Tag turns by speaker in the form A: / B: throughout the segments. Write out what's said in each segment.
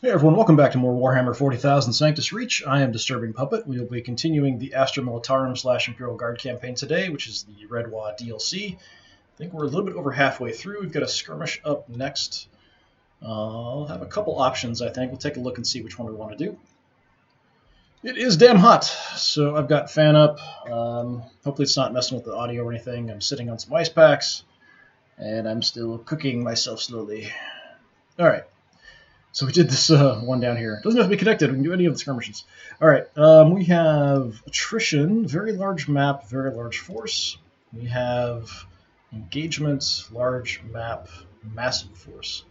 A: Hey everyone, welcome back to more Warhammer 40,000 Sanctus Reach. I am DisturbingPuppet. We will be continuing the Astra Militarum / Imperial Guard campaign today, which is the Red Wa DLC. I think we're a little bit over halfway through. We've got a skirmish up next. I'll have a couple options, I think. We'll take a look and see which one we want to do. It is damn hot, so I've got fan up. Hopefully it's not messing with the audio or anything. I'm sitting on some ice packs, and I'm still cooking myself slowly. All right. So we did this one down here. It doesn't have to be connected. We can do any of the skirmishes. All right. We have attrition, very large map, very large force. We have engagement, large map, massive force.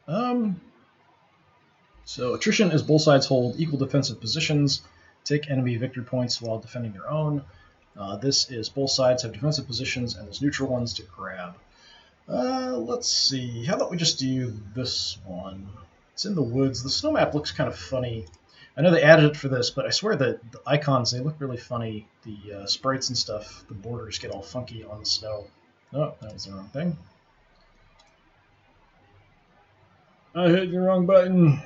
A: So attrition is both sides hold equal defensive positions, take enemy victory points while defending their own. This is both sides have defensive positions and there's neutral ones to grab. Let's see. How about we just do this one? It's in the woods. The snow map looks kind of funny. I know they added it for this, but I swear that the icons, they look really funny. The sprites and stuff, the borders get all funky on the snow. Oh, that was the wrong thing. I hit the wrong button.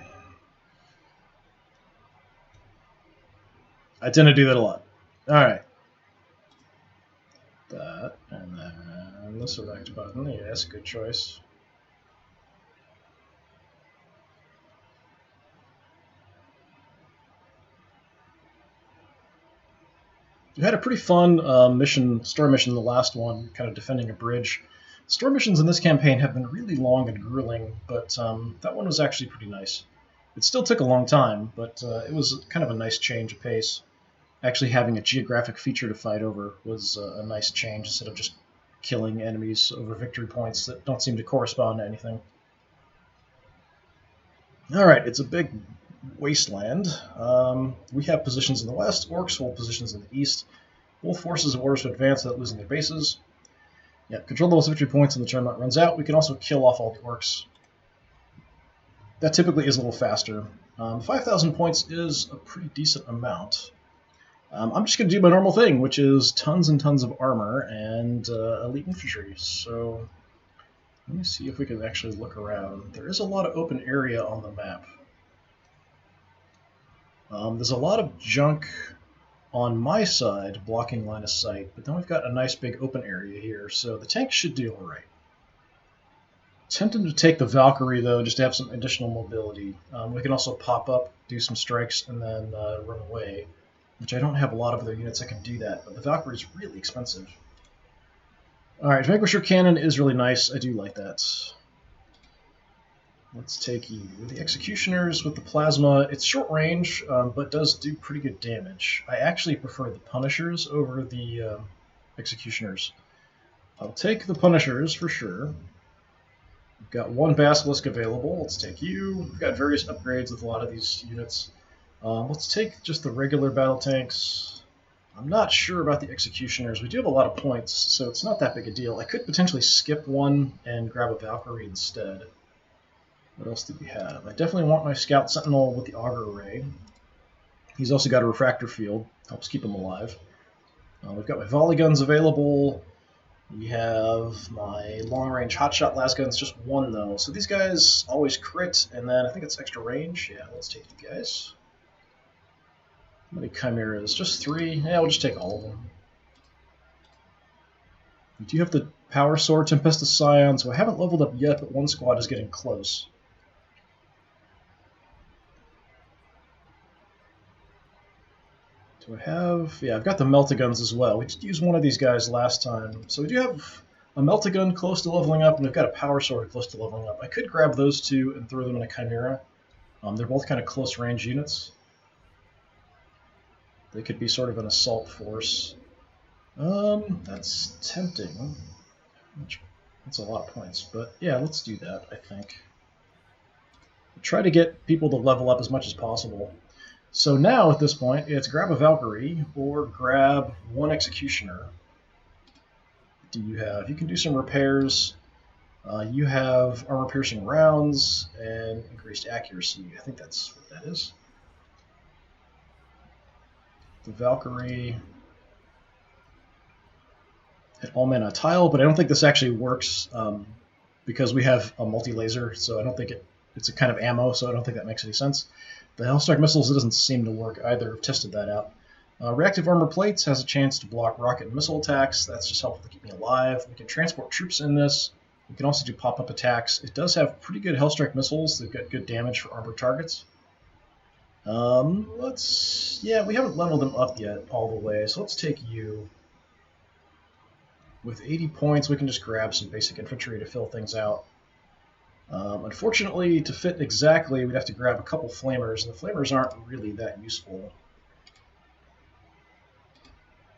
A: I tend to do that a lot. All right. That, and then the select button. Yeah, that's a good choice. We had a pretty fun story mission in the last one, kind of defending a bridge. Story missions in this campaign have been really long and grueling, but that one was actually pretty nice. It still took a long time, but it was kind of a nice change of pace. Actually having a geographic feature to fight over was a nice change instead of just killing enemies over victory points that don't seem to correspond to anything. All right, it's a big wasteland. We have positions in the west, orcs hold positions in the east. Both forces have orders to advance without losing their bases. Yeah, control those victory points when the turn runs out. We can also kill off all the orcs. That typically is a little faster. 5,000 points is a pretty decent amount. I'm just going to do my normal thing, which is tons and tons of armor and elite infantry. So let me see if we can actually look around. There is a lot of open area on the map. There's a lot of junk on my side blocking line of sight, but then we've got a nice big open area here, so the tanks should do all right. Tempted to take the Valkyrie, though, just to have some additional mobility. We can also pop up, do some strikes, and then run away, which I don't have a lot of other units that can do that, but the Valkyrie is really expensive. Alright, Vanquisher Cannon is really nice. I do like that. Let's take you. The Executioners with the Plasma, it's short range, but does do pretty good damage. I actually prefer the Punishers over the Executioners. I'll take the Punishers for sure. We've got one Basilisk available. Let's take you. We've got various upgrades with a lot of these units. Let's take just the regular battle tanks. I'm not sure about the Executioners. We do have a lot of points, so it's not that big a deal. I could potentially skip one and grab a Valkyrie instead. What else do we have? I definitely want my Scout Sentinel with the Auger Array. He's also got a Refractor Field. Helps keep him alive. We've got my volley guns available. We have my long-range hotshot las guns, just one though. So these guys always crit, and then I think it's extra range. Yeah, let's take you guys. How many Chimeras? Just 3? Yeah, we'll just take all of them. We do have the Power Sword Tempestus Scion, so I haven't leveled up yet, but one squad is getting close. Do I have... Yeah, I've got the Meltaguns as well. We just used one of these guys last time. So we do have a Meltagun close to leveling up, and we've got a Power Sword close to leveling up. I could grab those two and throw them in a Chimera. They're both kind of close range units. They could be sort of an assault force. That's tempting. That's a lot of points, but yeah, let's do that, I think. Try to get people to level up as much as possible. So now, at this point, it's grab a Valkyrie or grab one Executioner. What do you have? You can do some repairs. You have armor-piercing rounds and increased accuracy. I think that's what that is. The Valkyrie hit all mana tile, but I don't think this actually works because we have a multi-laser, so I don't think it it's a kind of ammo, so I don't think that makes any sense. The Hellstrike missiles, it doesn't seem to work either. I've tested that out. Reactive armor plates has a chance to block rocket and missile attacks. That's just helpful to keep me alive. We can transport troops in this. We can also do pop-up attacks. It does have pretty good Hellstrike missiles. They've got good damage for armored targets. We haven't leveled them up yet all the way, so let's take you. With 80 points, we can just grab some basic infantry to fill things out. Unfortunately, to fit exactly, we'd have to grab a couple flamers, and the flamers aren't really that useful.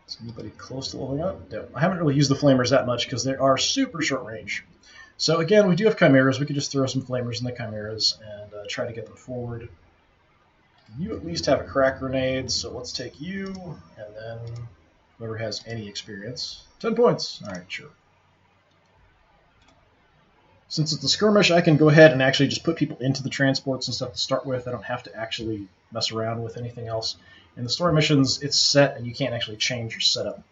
A: Is anybody close to leveling up? No. I haven't really used the flamers that much because they are super short range. So again, we do have chimeras. We could just throw some flamers in the chimeras and try to get them forward. You at least have a crack grenade, so let's take you, and then whoever has any experience. 10 points. All right, sure. Since it's a skirmish, I can go ahead and actually just put people into the transports and stuff to start with. I don't have to actually mess around with anything else. In the story missions, it's set, and you can't actually change your setup.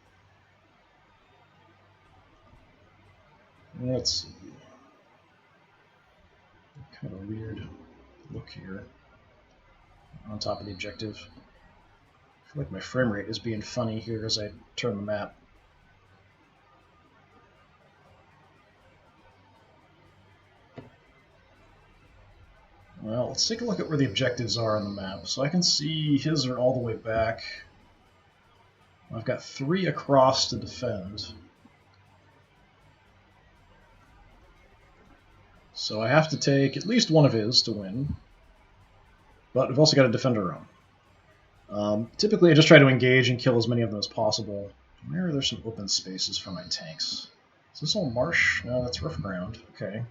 A: Let's see. Kind of a weird look here on top of the objective. I feel like my frame rate is being funny here as I turn the map. Well, let's take a look at where the objectives are on the map. So I can see his are all the way back. I've got 3 across to defend. So I have to take at least one of his to win. But we've also got to defend our own. Typically I just try to engage and kill as many of them as possible. Where are there some open spaces for my tanks? Is this all marsh? No, that's rough ground. Okay.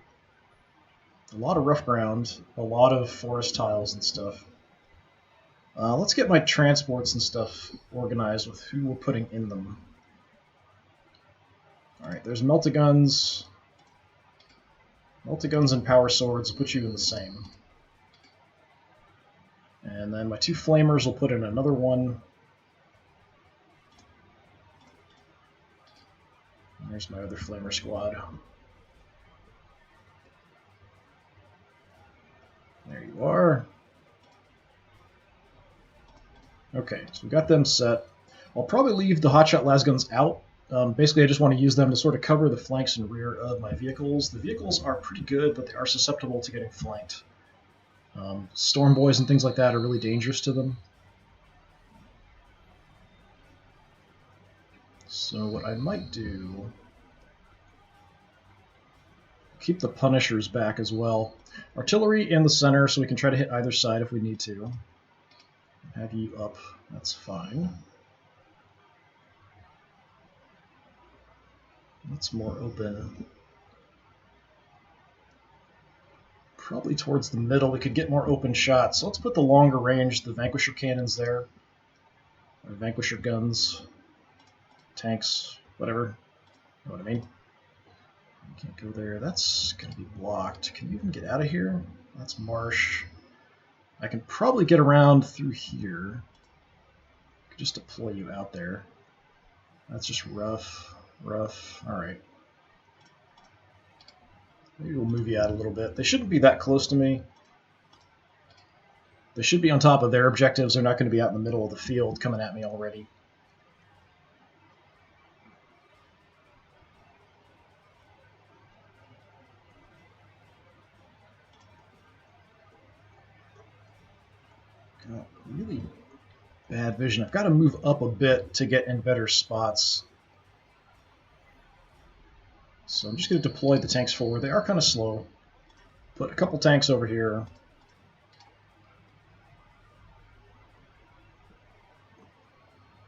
A: A lot of rough ground, a lot of forest tiles and stuff. Let's get my transports and stuff organized with who we're putting in them. Alright, there's Meltaguns. Meltaguns and Power Swords will put you in the same. And then my 2 Flamers will put in another one. And there's my other Flamer squad. There you are. Okay, so we got them set. I'll probably leave the hotshot lasguns out. Basically, I just want to use them to sort of cover the flanks and rear of my vehicles. The vehicles are pretty good, but they are susceptible to getting flanked. Storm boys and things like that are really dangerous to them. So what I might do... keep the Punishers back as well. Artillery in the center, so we can try to hit either side if we need to. Have you up. That's fine. That's more open. Probably towards the middle. We could get more open shots. So let's put the longer range, the Vanquisher cannons there. Or Vanquisher guns. Tanks. Whatever. You know what I mean? Can't go there. That's going to be blocked. Can you even get out of here? That's marsh. I can probably get around through here. Could just deploy you out there. That's just rough. Rough. Alright. Maybe we'll move you out a little bit. They shouldn't be that close to me. They should be on top of their objectives. They're not going to be out in the middle of the field coming at me already. Got really bad vision. I've got to move up a bit to get in better spots. So I'm just going to deploy the tanks forward. They are kind of slow. Put a couple tanks over here.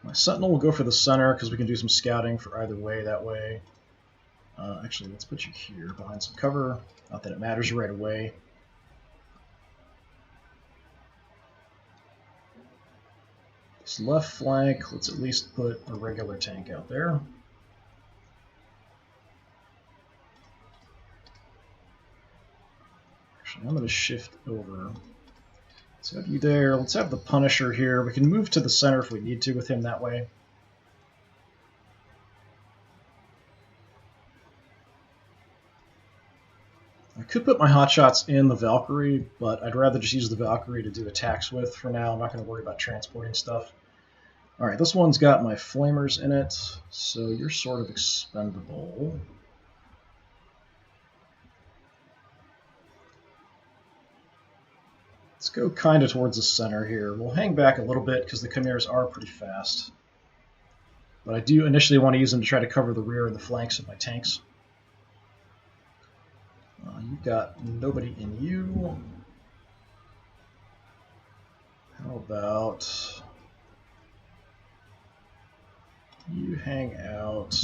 A: My Sentinel will go for the center because we can do some scouting for either way that way. Actually, let's put you here behind some cover. Not that it matters right away. This left flank, let's at least put a regular tank out there. Actually, I'm going to shift over. Let's have you there. Let's have the Punisher here. We can move to the center if we need to with him that way. I Could put my hotshots in the Valkyrie, but I'd rather just use the Valkyrie to do attacks with for now. I'm not going to worry about transporting stuff. Alright, this one's got my flamers in it, so you're sort of expendable. Let's go kind of towards the center here. We'll hang back a little bit because the Chimeras are pretty fast. But I do initially want to use them to try to cover the rear and the flanks of my tanks. You've got nobody in you. How about you hang out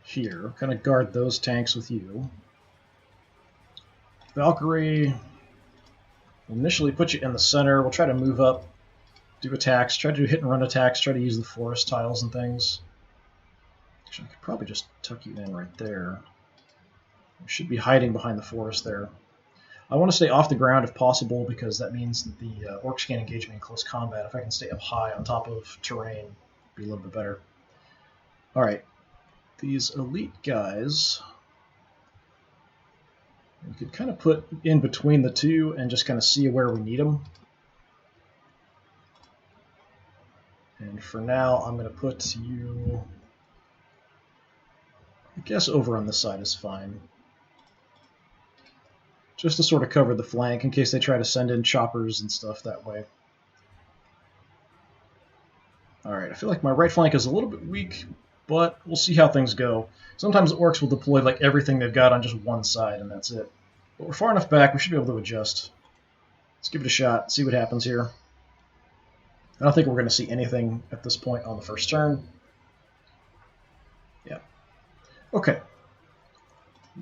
A: here? Kind of guard those tanks with you. Valkyrie, we'll initially put you in the center. We'll try to move up, do attacks, try to do hit and run attacks, try to use the forest tiles and things. Actually, I could probably just tuck you in right there. You should be hiding behind the forest there. I want to stay off the ground if possible because that means that the orcs can't engage me in close combat. If I can stay up high on top of terrain, it'd be a little bit better. Alright, these elite guys, we could kind of put in between the two and just kind of see where we need them. And for now, I'm going to put you, I guess over on this side is fine. Just to sort of cover the flank in case they try to send in choppers and stuff that way. Alright, I feel like my right flank is a little bit weak, but we'll see how things go. Sometimes the orcs will deploy like everything they've got on just one side, and that's it. But we're far enough back, we should be able to adjust. Let's give it a shot, see what happens here. I don't think we're going to see anything at this point on the first turn. Yeah. Okay.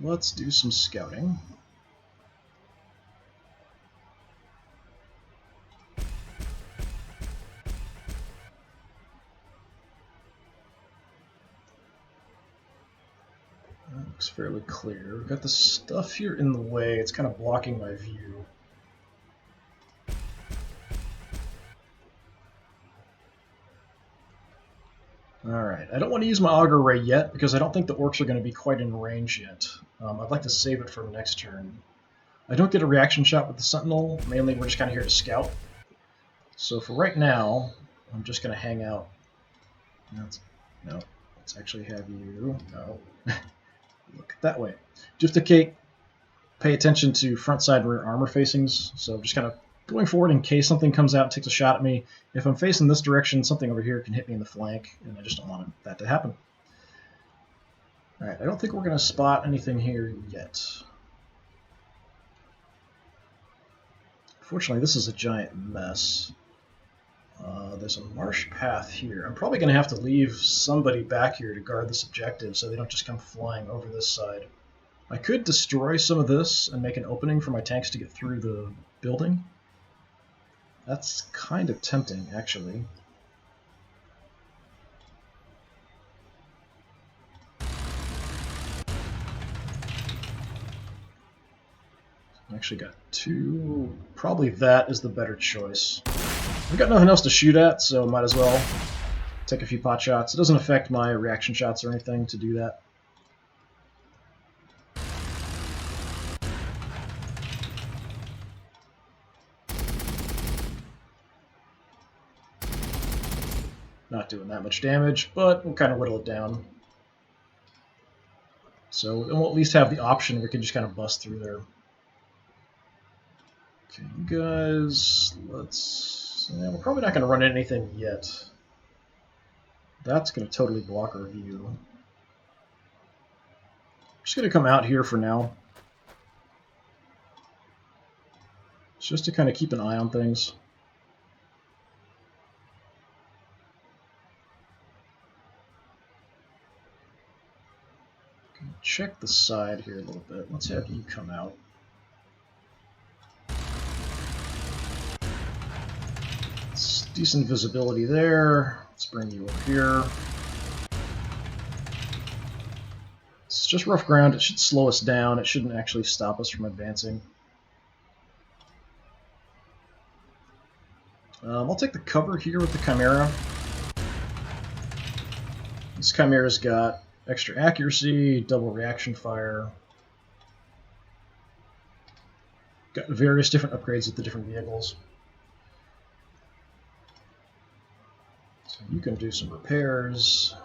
A: Let's do some scouting. That looks fairly clear. We've got this stuff here in the way. It's kind of blocking my view. Alright, I don't want to use my auger ray yet because I don't think the orcs are going to be quite in range yet. I'd like to save it for next turn. I don't get a reaction shot with the sentinel. Mainly we're just kind of here to scout. So for right now, I'm just going to hang out. No, let's actually have you... No. Look that way. Just to pay attention to front side and rear armor facings. So just kind of going forward in case something comes out and takes a shot at me. If I'm facing this direction, something over here can hit me in the flank, and I just don't want that to happen. Alright, I don't think we're going to spot anything here yet. Unfortunately, this is a giant mess. There's a marsh path here. I'm probably going to have to leave somebody back here to guard this objective so they don't just come flying over this side. I could destroy some of this and make an opening for my tanks to get through the building. That's kind of tempting, actually. I actually got two. Probably that is the better choice. I've got nothing else to shoot at, so might as well take a few pot shots. It doesn't affect my reaction shots or anything to do that. Not doing that much damage, but we'll kind of whittle it down. So we'll at least have the option we can just kind of bust through there. Okay, you guys, let's... Yeah, we're probably not going to run into anything yet. That's going to totally block our view. I'm just going to come out here for now. Just to kind of keep an eye on things. Check the side here a little bit. Let's have you come out. It's decent visibility there. Let's bring you up here. It's just rough ground. It should slow us down. It shouldn't actually stop us from advancing. I'll take the cover here with the Chimera. This Chimera's got extra accuracy, double reaction fire. got various different upgrades with the different vehicles. So you can do some repairs.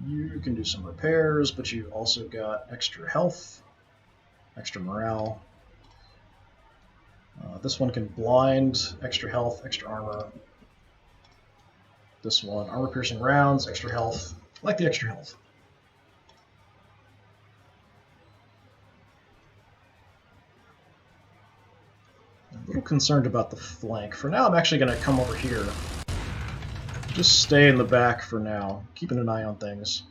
A: You can do some repairs, but you also got extra health, extra morale. This one can blind, extra health, extra armor. This one, armor-piercing rounds, extra health. I like the extra health. I'm a little concerned about the flank. For now, I'm actually going to come over here. Just stay in the back for now, keeping an eye on things.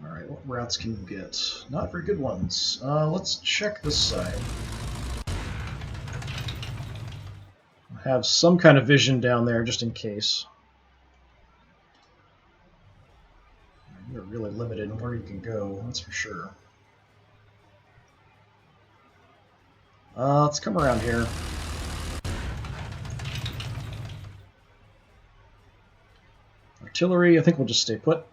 A: Alright, what routes can you get? Not very good ones. Let's check this side. Have some kind of vision down there just in case. You're really limited in where you can go, that's for sure. Let's come around here. Artillery, I think we'll just stay put.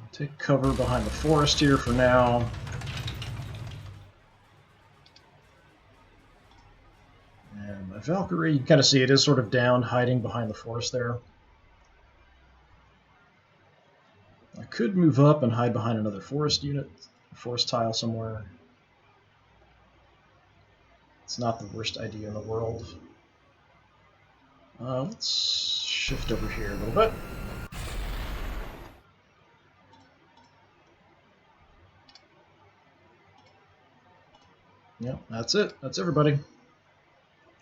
A: I'll take cover behind the forest here for now. And my Valkyrie, you can kind of see it is sort of down, hiding behind the forest there. I could move up and hide behind another forest unit, forest tile somewhere. It's not the worst idea in the world. Let's shift over here a little bit. Yep, that's it. That's everybody.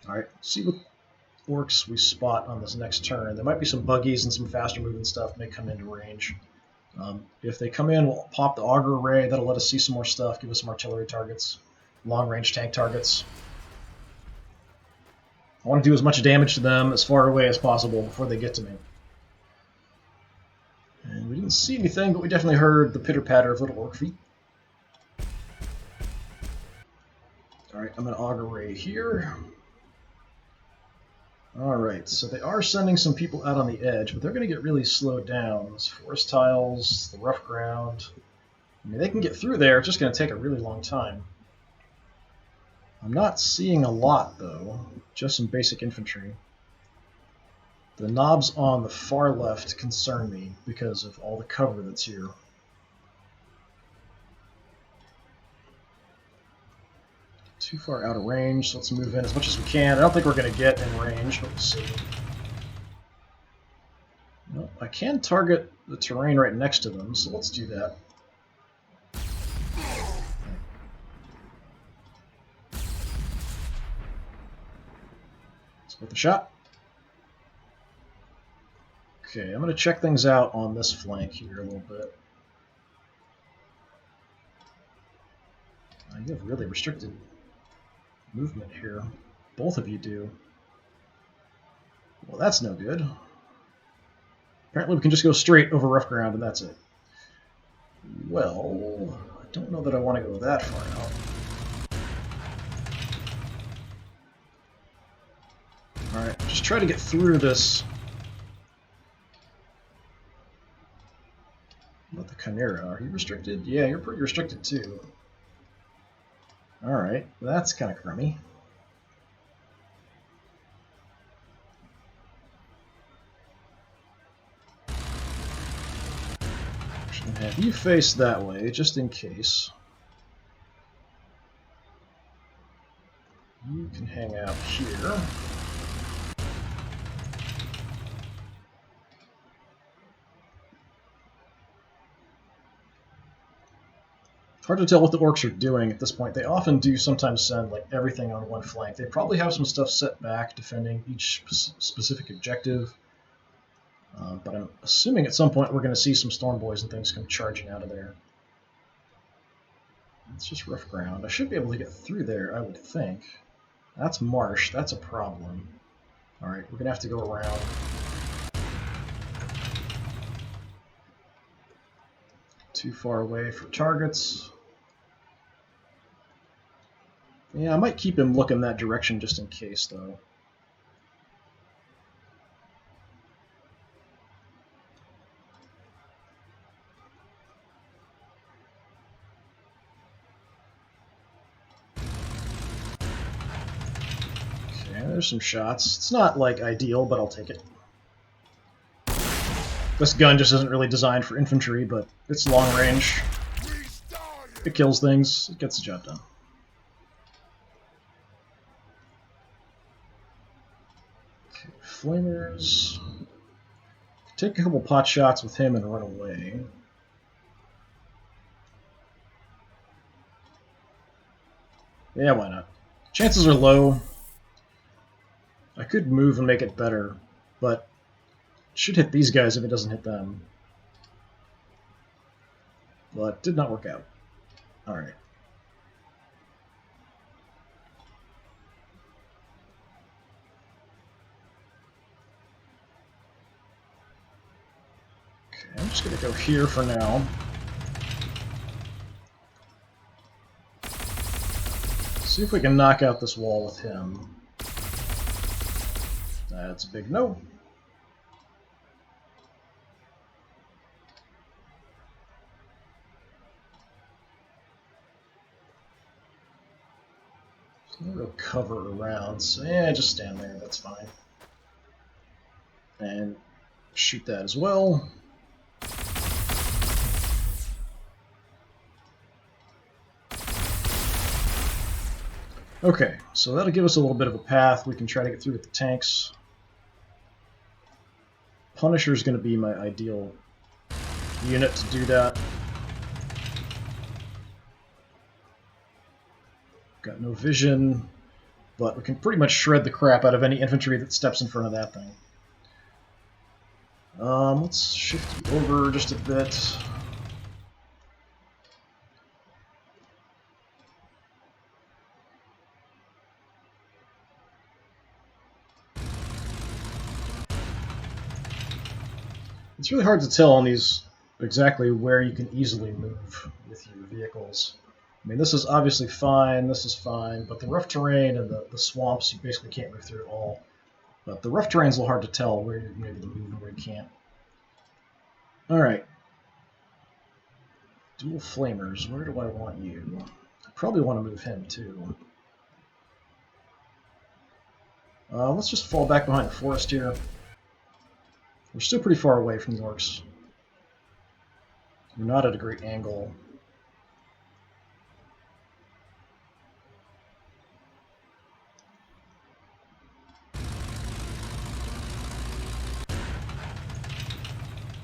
A: Alright, see what orcs we spot on this next turn. There might be some buggies and some faster moving stuff may come into range. If they come in, we'll pop the auger array. That'll let us see some more stuff, give us some artillery targets, long-range tank targets. I want to do as much damage to them as far away as possible before they get to me. And we didn't see anything, but we definitely heard the pitter-patter of little orc feet. Alright, I'm going to auger array here. Alright, so they are sending some people out on the edge, but they're going to get really slowed down. Those forest tiles, the rough ground. I mean, they can get through there, it's just going to take a really long time. I'm not seeing a lot, though. Just some basic infantry. The knobs on the far left concern me because of all the cover that's here. Too far out of range, so let's move in as much as we can. I don't think we're going to get in range, but we'll see. Nope, I can target the terrain right next to them, so let's do that. Let's put the shot. Okay, I'm going to check things out on this flank here a little bit. You have really restricted movement here. Both of you do. Well, that's no good. Apparently we can just go straight over rough ground and that's it. Well, I don't know that I want to go that far out. Alright, just try to get through this. What about the Chimera? Are you restricted? Yeah, you're pretty restricted too. Alright, that's kind of crummy. Should have you face that way, just in case. You can hang out here. Hard to tell what the orcs are doing at this point. They often do sometimes send like everything on one flank. They probably have some stuff set back defending each specific objective. But I'm assuming at some point we're going to see some storm boys and things come charging out of there. It's just rough ground. I should be able to get through there, I would think. That's marsh. That's a problem. Alright, we're going to have to go around. Too far away for targets. Yeah, I might keep him looking that direction just in case, though. There's some shots. It's not, like, ideal, but I'll take it. This gun just isn't really designed for infantry, but it's long range. It kills things. It gets the job done. Okay, flamers. Take a couple pot shots with him and run away. Yeah, why not? Chances are low. I could move and make it better, but it should hit these guys if it doesn't hit them. But did not work out. Alright. Okay, I'm just going to go here for now. See if we can knock out this wall with him. That's a big no. There's no real cover around, so yeah, just stand there, that's fine. And shoot that as well. Okay, so that'll give us a little bit of a path. We can try to get through with the tanks. Punisher is going to be my ideal unit to do that. Got no vision, but we can pretty much shred the crap out of any infantry that steps in front of that thing. Let's shift you over just a bit. It's really hard to tell on these exactly where you can easily move with your vehicles. I mean, this is obviously fine, this is fine, but the rough terrain and the swamps you basically can't move through at all. But the rough terrain's a little hard to tell where you're able to move and where you can't. Alright. Dual flamers, where do I want you? I probably want to move him too. Let's just fall back behind the forest here. We're still pretty far away from the orcs. We're not at a great angle.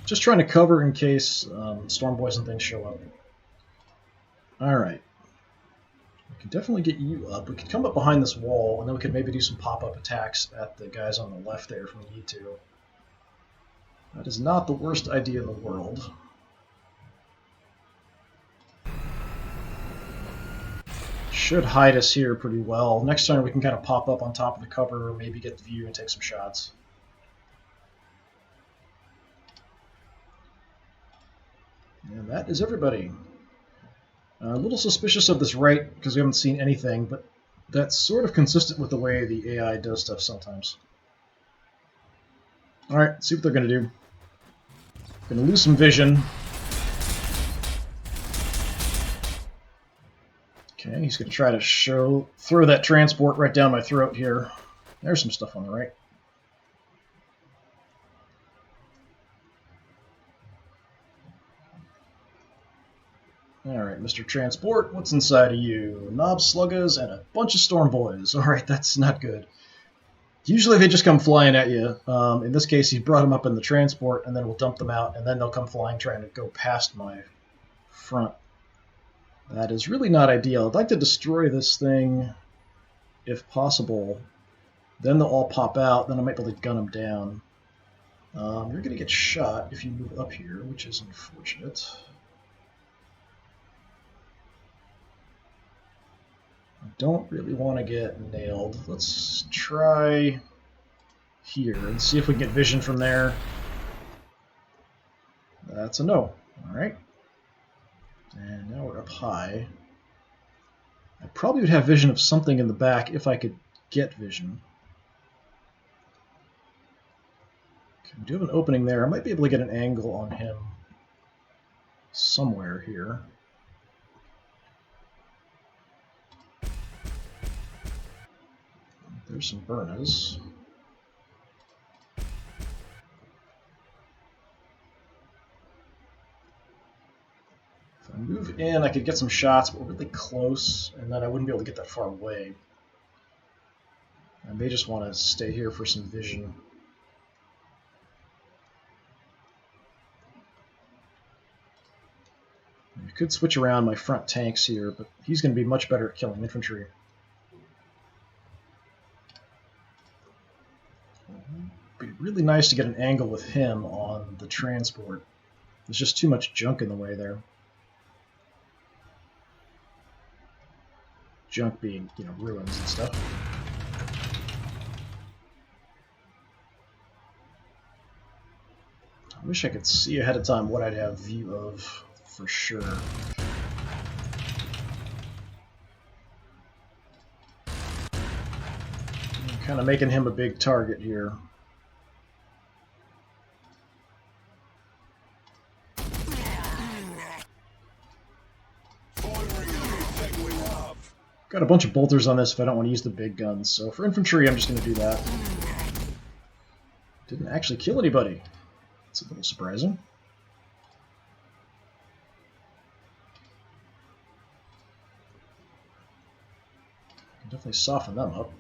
A: Just trying to cover in case storm boys and things show up. Alright. We can definitely get you up. We could come up behind this wall, and then we could maybe do some pop-up attacks at the guys on the left there if we need to. That is not the worst idea in the world. Should hide us here pretty well. Next turn we can kind of pop up on top of the cover, maybe get the view and take some shots. And that is everybody. A little suspicious of this right, because we haven't seen anything, but that's sort of consistent with the way the AI does stuff sometimes. Alright, see what they're going to do. Going to lose some vision. Okay, he's going to try to throw that transport right down my throat here. There's some stuff on the right. Alright, Mr. Transport, what's inside of you? Knob sluggas and a bunch of storm boys. Alright, that's not good. Usually they just come flying at you. In this case, he brought them up in the transport, and then we'll dump them out, and then they'll come flying trying to go past my front. That is really not ideal. I'd like to destroy this thing, if possible. Then they'll all pop out, then I might be able to gun them down. You're going to get shot if you move up here, which is unfortunate. I don't really want to get nailed. Let's try here and see if we can get vision from there. That's a no. Alright. And now we're up high. I probably would have vision of something in the back if I could get vision. Okay, we do have an opening there. I might be able to get an angle on him somewhere here. There's some burners. If I move in, I could get some shots, but we're really close, and then I wouldn't be able to get that far away. I may just want to stay here for some vision. I could switch around my front tanks here, but he's going to be much better at killing infantry. It'd be really nice to get an angle with him on the transport. There's just too much junk in the way there. Junk being, ruins and stuff. I wish I could see ahead of time what I'd have view of for sure. I'm kind of making him a big target here. Got a bunch of bolters on this if I don't want to use the big guns, so for infantry I'm just going to do that. Didn't actually kill anybody. It's a little surprising. Can definitely soften them up.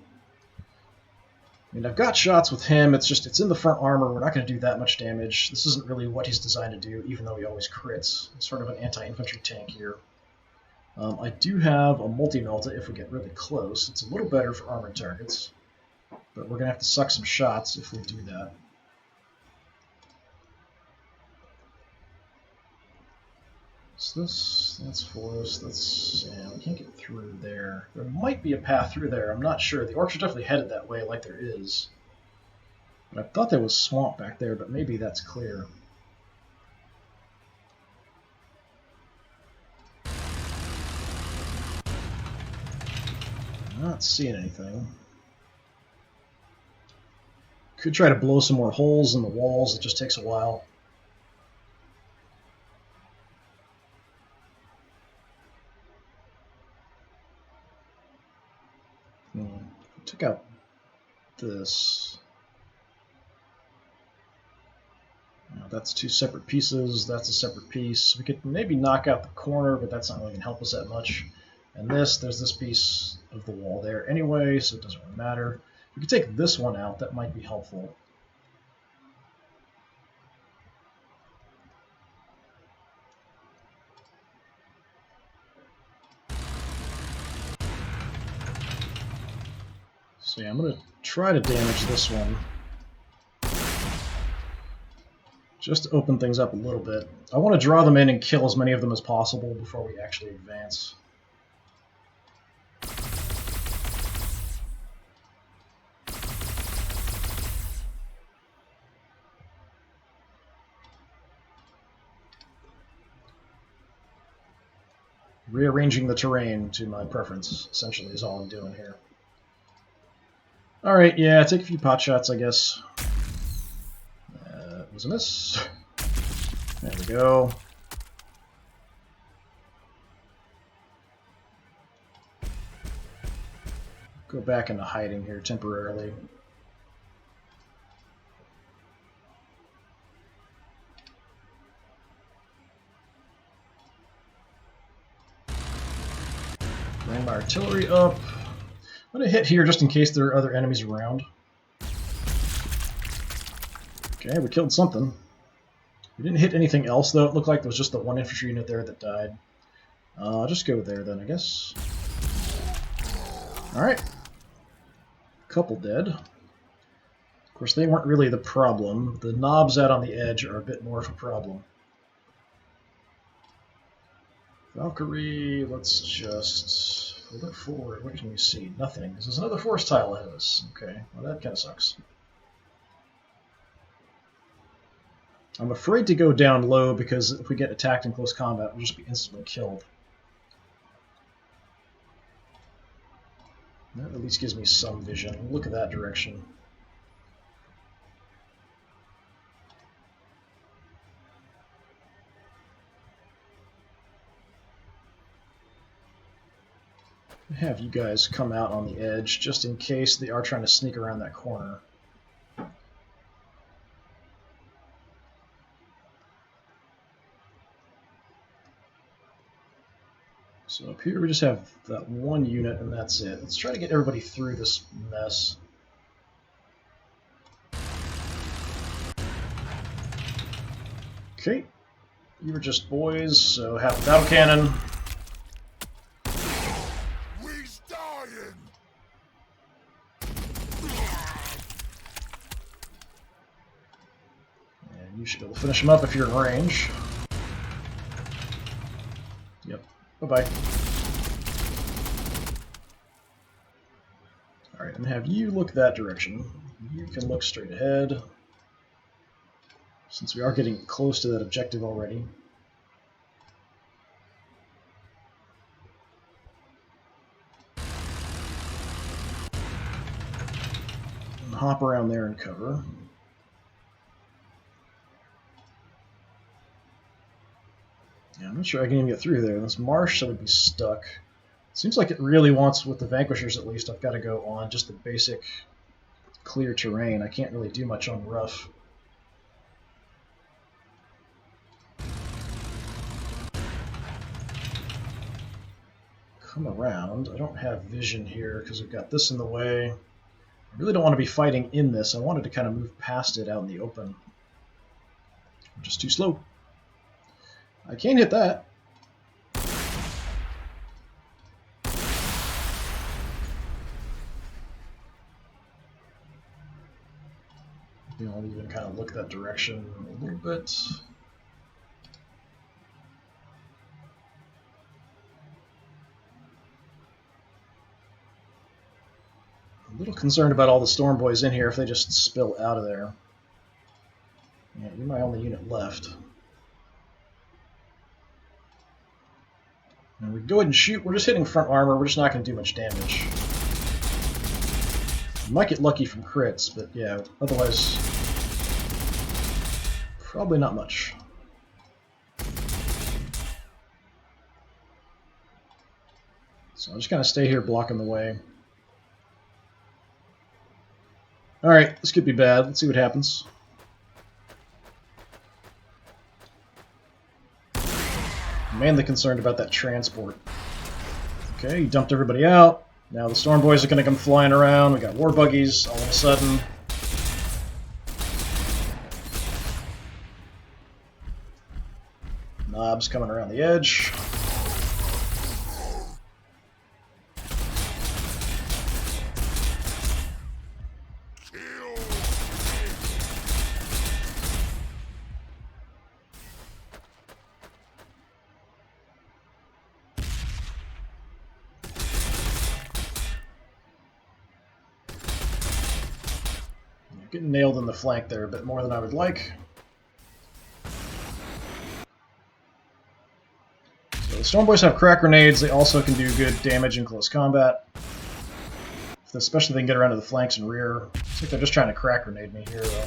A: I mean, I've got shots with him, it's in the front armor, we're not going to do that much damage. This isn't really what he's designed to do, even though he always crits. It's sort of an anti-infantry tank here. I do have a multi-melta if we get really close. It's a little better for armored targets, but we're going to have to suck some shots if we do that. So that's forest, yeah, we can't get through there. There might be a path through there, I'm not sure. The orcs are definitely headed that way like there is. But I thought there was swamp back there, but maybe that's clear. I'm not seeing anything. Could try to blow some more holes in the walls, it just takes a while. Took out this. Now that's two separate pieces, that's a separate piece. We could maybe knock out the corner, but that's not really going to help us that much. And there's this piece of the wall there anyway, so it doesn't really matter. We could take this one out, that might be helpful. So yeah, I'm going to try to damage this one. Just to open things up a little bit. I want to draw them in and kill as many of them as possible before we actually advance. Rearranging the terrain to my preference, essentially, is all I'm doing here. Alright, yeah, take a few pot shots, I guess. Was a miss. There we go. Go back into hiding here temporarily. Bring my artillery up. I'm going to hit here just in case there are other enemies around. Okay, we killed something. We didn't hit anything else, though. It looked like there was just the one infantry unit there that died. I'll just go there, then, I guess. Alright. Couple dead. Of course, they weren't really the problem. The knobs out on the edge are a bit more of a problem. Valkyrie, let's just look forward. What can we see? Nothing. This is another force tile ahead of us. Okay, well, that kind of sucks. I'm afraid to go down low because if we get attacked in close combat, we'll just be instantly killed. That at least gives me some vision. Look at that direction. Have you guys come out on the edge just in case they are trying to sneak around that corner. So up here we just have that one unit and that's it. Let's try to get everybody through this mess. Okay, you were just boys, so have a battle cannon.
B: We's dying.
A: And you should be able to finish them up if you're in range. Yep. Bye-bye. Alright, and have you look that direction. You can look straight ahead, since we are getting close to that objective already. And hop around there and cover. Yeah, I'm not sure I can even get through there. This marsh, I would be stuck. Seems like it really wants, with the Vanquishers at least, I've got to go on just the basic clear terrain. I can't really do much on rough. Come around. I don't have vision here because we've got this in the way. I really don't want to be fighting in this. I wanted to kind of move past it out in the open. I'm just too slow. I can't hit that. I'll even kind of look that direction a little bit. A little concerned about all the Storm Boys in here if they just spill out of there. Yeah, you're my only unit left. And we can go ahead and shoot. We're just hitting front armor. We're just not going to do much damage. We might get lucky from crits, but yeah, otherwise, probably not much. So I'm just going to stay here blocking the way. Alright, this could be bad. Let's see what happens. I'm mainly concerned about that transport. Okay, you dumped everybody out. Now the Storm Boys are going to come flying around. We got war buggies all of a sudden. Knobs coming around the edge. Getting nailed in the flank there a bit more than I would like. So the Storm Boys have crack grenades. They also can do good damage in close combat. Especially if they can get around to the flanks and rear. Looks like they're just trying to crack grenade me here, though.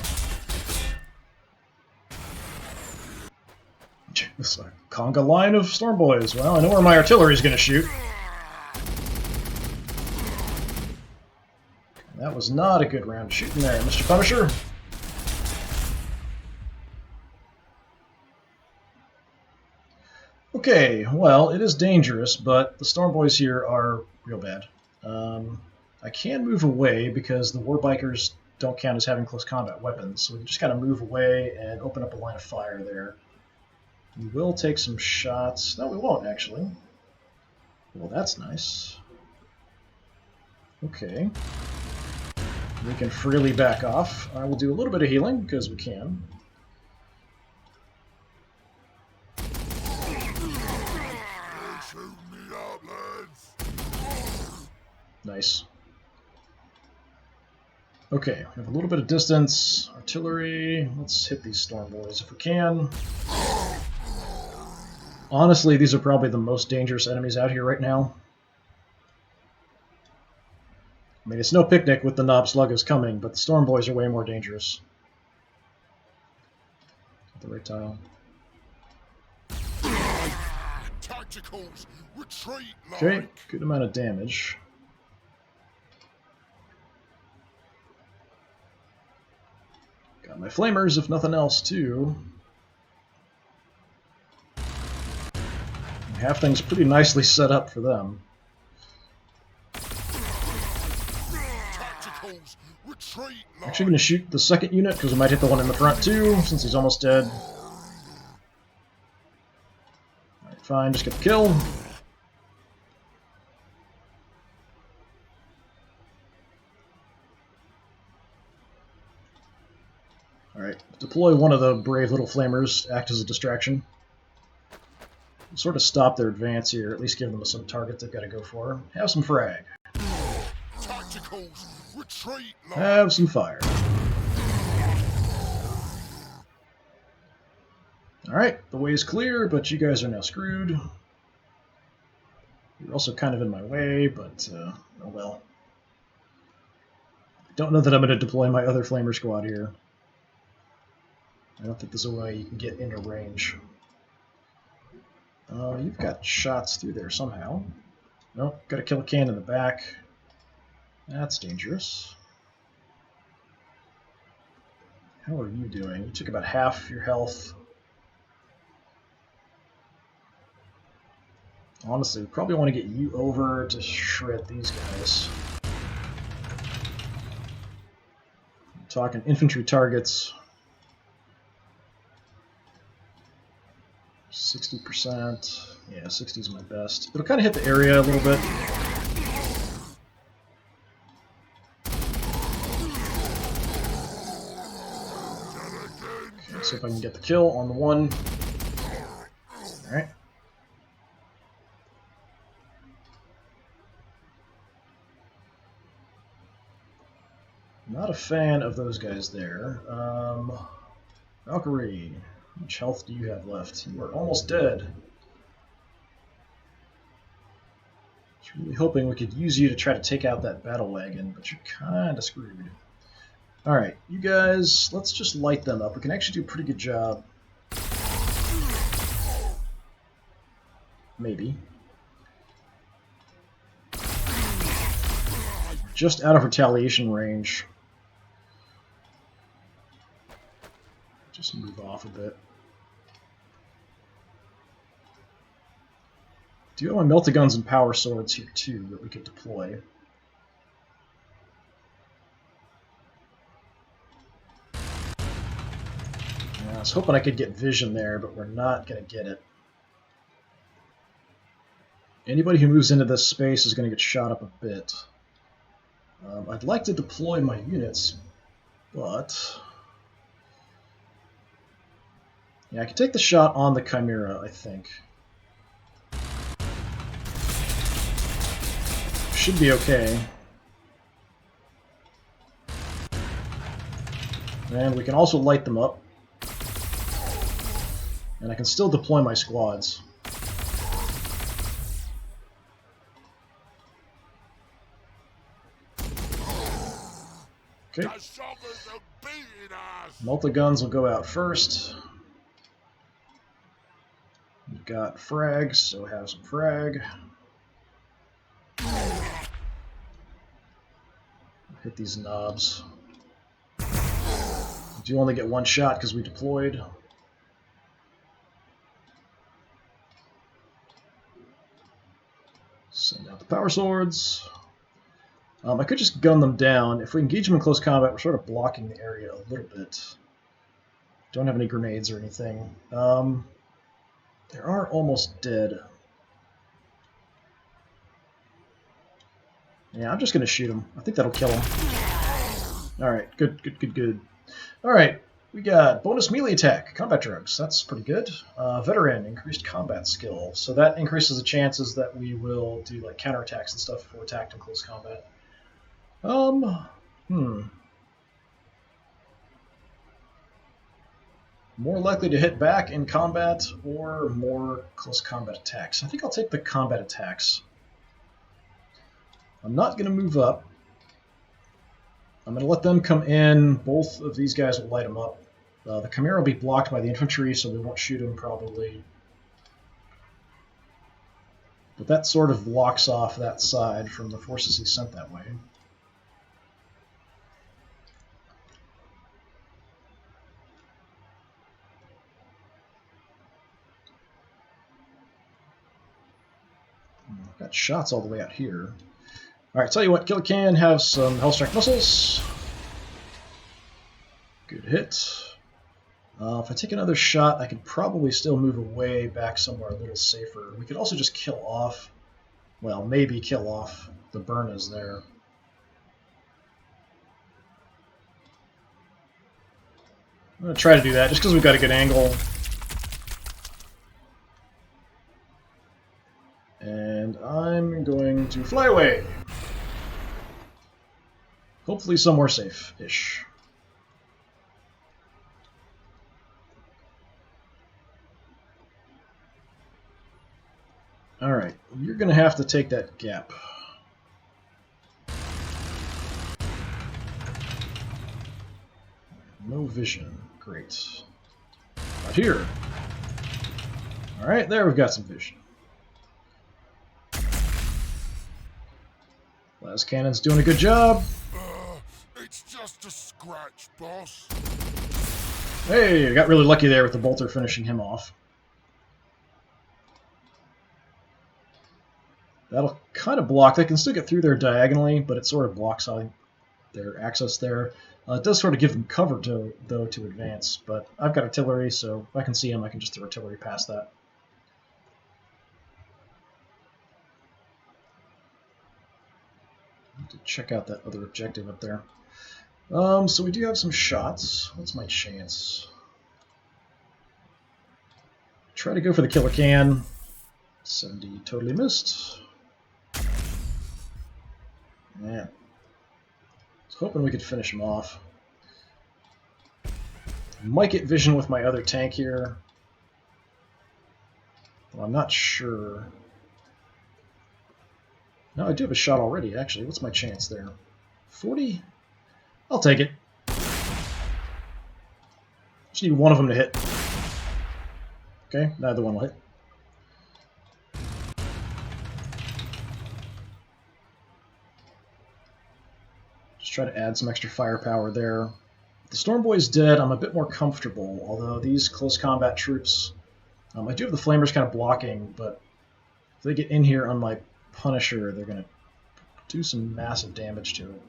A: This conga line of Storm Boys. Well, I know where my artillery is going to shoot. That was not a good round of shooting there, Mr. Punisher. Okay, well, it is dangerous, but the Storm Boys here are real bad. I can move away because the Warbikers don't count as having close combat weapons, so we can just kind of move away and open up a line of fire there. We will take some shots. No, we won't, actually. Well, that's nice. Okay. We can freely back off. I will do a little bit of healing, because we can. Nice. Okay, we have a little bit of distance. Artillery. Let's hit these Storm Boys if we can. Honestly, these are probably the most dangerous enemies out here right now. I mean, it's no picnic with the Knob Sluggers coming, but the Storm Boys are way more dangerous. At the right tile.
B: Tacticals, retreat
A: Okay,
B: like.
A: good amount of damage. Got my flamers, if nothing else, too. I have things pretty nicely set up for them.
B: Tacticals, retreat like.
A: Actually going to shoot the second unit, because I might hit the one in the front, too, since he's almost dead. Alright, fine, just get the kill. Alright, deploy one of the brave little flamers, act as a distraction. Sort of stop their advance here, at least give them some target they've got to go for. Have some frag.
B: Tacticals, retreat like.
A: Have some fire. Alright, the way is clear, but you guys are now screwed. You're also kind of in my way, but oh well. I don't know that I'm going to deploy my other flamer squad here. I don't think there's a way you can get into range. You've got shots through there somehow. Nope, gotta kill a can in the back. That's dangerous. How are you doing? You took about half your health. Honestly, we probably want to get you over to shred these guys. I'm talking infantry targets. 60%. Yeah, 60 is my best. It'll kind of hit the area a little bit. Okay, see if I can get the kill on the one. Alright. Not a fan of those guys there. Valkyrie. How much health do you have left? You are almost dead. I was really hoping we could use you to try to take out that battle wagon, but you're kind of screwed. Alright, you guys, let's just light them up. We can actually do a pretty good job. Maybe. Just out of retaliation range. Just move off a bit. Do have my melta-guns and power swords here too that we could deploy. I was hoping I could get vision there, but we're not going to get it. Anybody who moves into this space is going to get shot up a bit. I'd like to deploy my units, but... yeah, I can take the shot on the Chimera, I think. Should be okay. And we can also light them up. And I can still deploy my squads. Okay. Multi-guns will go out first. We've got frags, so have some frag. Hit these knobs. We do only get one shot because we deployed. Send out the power swords. I could just gun them down. If we engage them in close combat, we're sort of blocking the area a little bit. Don't have any grenades or anything. They are almost dead. Yeah, I'm just going to shoot them. I think that'll kill them. Alright, good. Alright, we got bonus melee attack, combat drugs. That's pretty good. Veteran, increased combat skill. So that increases the chances that we will do like counterattacks and stuff if we're attacked in close combat. More likely to hit back in combat or more close combat attacks. I think I'll take the combat attacks. I'm not going to move up. I'm going to let them come in. Both of these guys will light them up. The Chimera will be blocked by the infantry, so we won't shoot him probably. But that sort of blocks off that side from the forces he sent that way. Got shots all the way out here. Alright, tell you what, Kill Can have some Hellstrike missiles. Good hit. If I take another shot, I could probably still move away back somewhere a little safer. We could also just kill off, well, maybe kill off the Burnas there. I'm going to try to do that just because we've got a good angle. And I'm going to fly away. Hopefully somewhere safe-ish. Alright, you're going to have to take that gap. No vision. Great. Out here. Alright, there we've got some vision. Las Cannon's doing a good job.
B: It's just a scratch, boss.
A: Hey, I got really lucky there with the bolter finishing him off. That'll kind of block. They can still get through there diagonally, but it sort of blocks their access there. It does sort of give them cover, though, to advance. But I've got artillery, so if I can see him, I can just throw artillery past that. To check out that other objective up there. So we do have some shots. What's my chance? Try to go for the Killer Can. 70 totally missed. Yeah. I was hoping we could finish him off. Might get vision with my other tank here. Well, I'm not sure. No, I do have a shot already, actually. What's my chance there? 40? I'll take it. Just need one of them to hit. Okay, neither one will hit. Just try to add some extra firepower there. If the Storm Boy's dead, I'm a bit more comfortable, although these close combat troops... I do have the Flamers kind of blocking, but if they get in here on my Punisher, they're going to do some massive damage to it.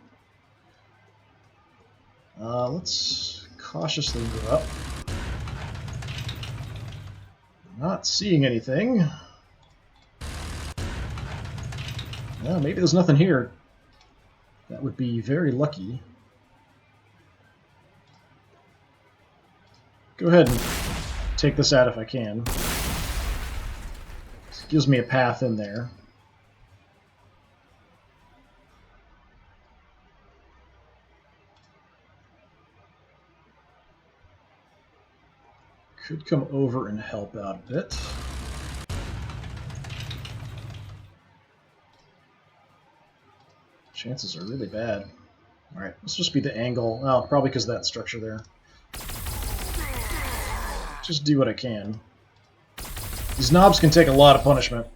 A: Let's cautiously move up. Not seeing anything. Well, maybe there's nothing here. That would be very lucky. Go ahead and take this out if I can. This gives me a path in there. Could come over and help out a bit. Chances are really bad. Alright, let's just be the angle. Oh, probably because of that structure there. Just do what I can. These knobs can take a lot of punishment,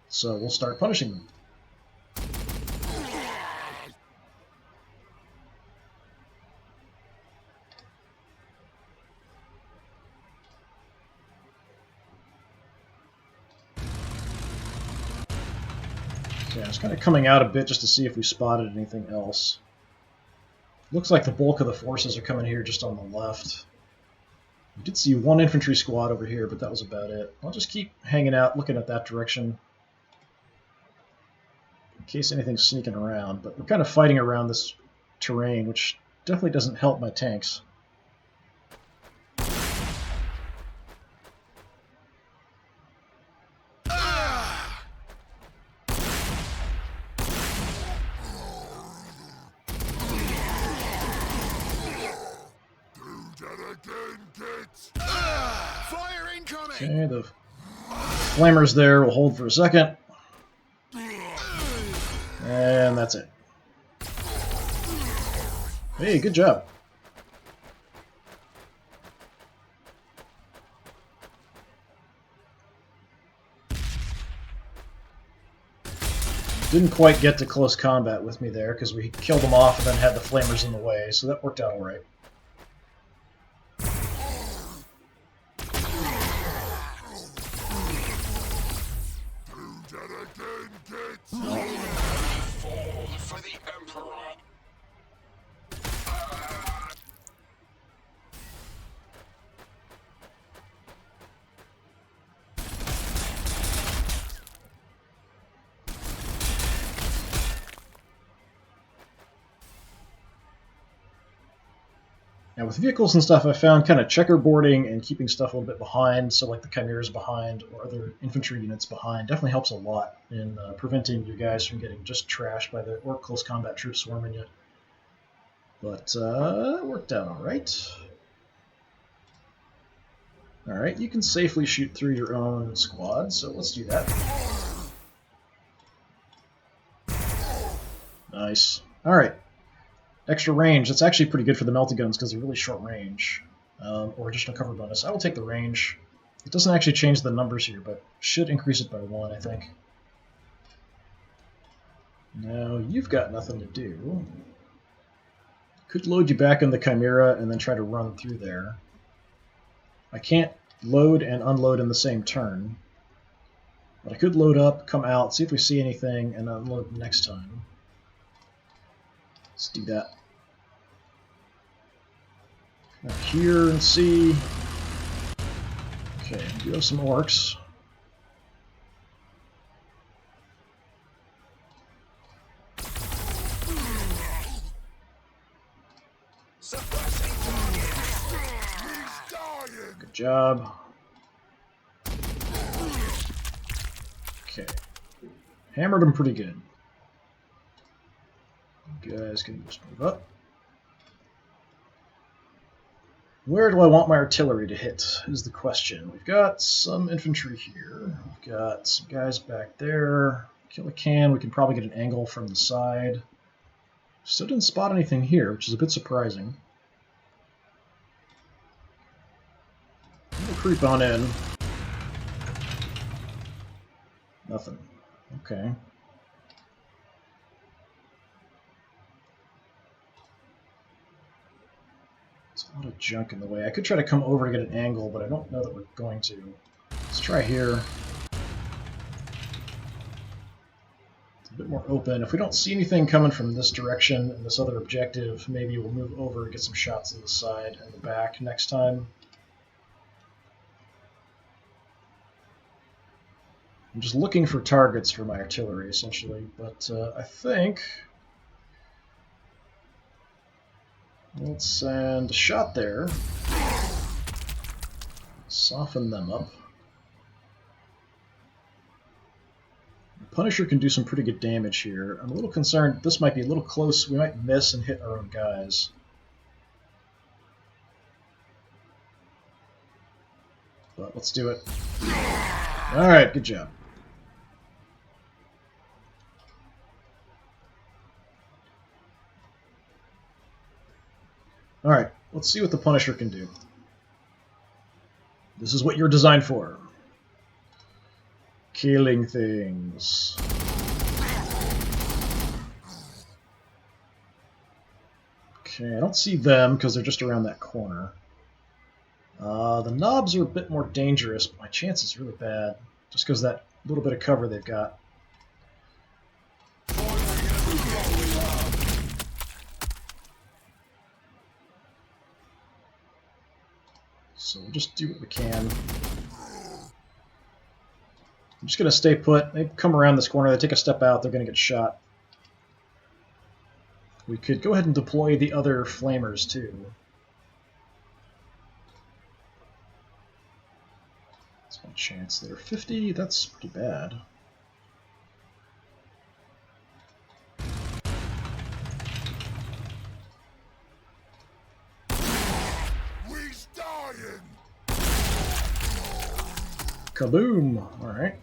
A: so we'll start punishing them. Okay, I was kind of coming out a bit just to see if we spotted anything else. Looks like the bulk of the forces are coming here just on the left. We did see one infantry squad over here, but that was about it. I'll just keep hanging out, looking at that direction, in case anything's sneaking around. But we're kind of fighting around this terrain, which definitely doesn't help my tanks. Okay, the flamers there will hold for a second. And that's it. Hey, good job. Didn't quite get to close combat with me there because we killed them off and then had the flamers in the way, so that worked out alright.
B: Fall for the Emperor.
A: Now with vehicles and stuff, I found kind of checkerboarding and keeping stuff a little bit behind, so like the chimeras behind or other infantry units behind, definitely helps a lot in preventing you guys from getting just trashed by the or close combat troops swarming you. But it worked out alright. Alright, you can safely shoot through your own squad, so let's do that. Nice. Alright. Extra range. That's actually pretty good for the melty guns because they're really short range. Or additional cover bonus. I will take the range. It doesn't actually change the numbers here, but should increase it by 1, I think. Now, you've got nothing to do. Could load you back in the Chimera and then try to run through there. I can't load and unload in the same turn. But I could load up, come out, see if we see anything, and unload next time. Let's do that. Come up here and see. Okay, we do have some orcs. Good job. Okay. Hammered them pretty good. You guys can just move up. Where do I want my artillery to hit is the question. We've got some infantry here. We've got some guys back there. Kill a can. We can probably get an angle from the side. Still didn't spot anything here, which is a bit surprising. We'll creep on in. Nothing. Okay. There's a lot of junk in the way. I could try to come over to get an angle, but I don't know that we're going to. Let's try here. It's a bit more open. If we don't see anything coming from this direction and this other objective, maybe we'll move over and get some shots on the side and the back next time. I'm just looking for targets for my artillery, essentially, but I think... Let's send a shot there. Soften them up. The Punisher can do some pretty good damage here. I'm a little concerned this might be a little close. We might miss and hit our own guys. But let's do it. Alright, good job. Alright, let's see what the Punisher can do. This is what you're designed for. Killing things. Okay, I don't see them because they're just around that corner. The knobs are a bit more dangerous, but my chance is really bad. Just because that little bit of cover they've got. So we'll just do what we can. I'm just going to stay put. They come around this corner, they take a step out, they're going to get shot. We could go ahead and deploy the other flamers too. That's one chance there. 50, that's pretty bad. Kaboom! Alright.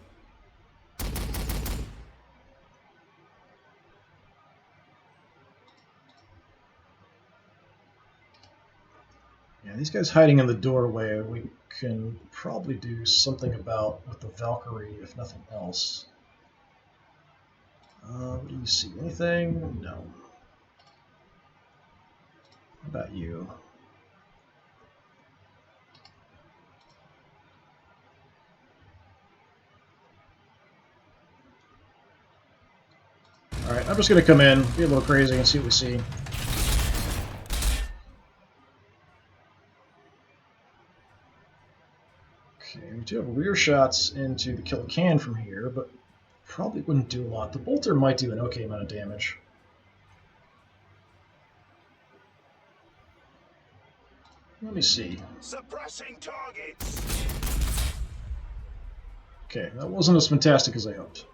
A: Yeah, these guys hiding in the doorway, we can probably do something about with the Valkyrie, if nothing else. What do you see? Anything? No. How about you? Alright, I'm just going to come in, be a little crazy, and see what we see. Okay, we do have rear shots into the killer can from here, but probably wouldn't do a lot. The bolter might do an okay amount of damage. Let me see.
C: Suppressing targets.
A: Okay, that wasn't as fantastic as I hoped.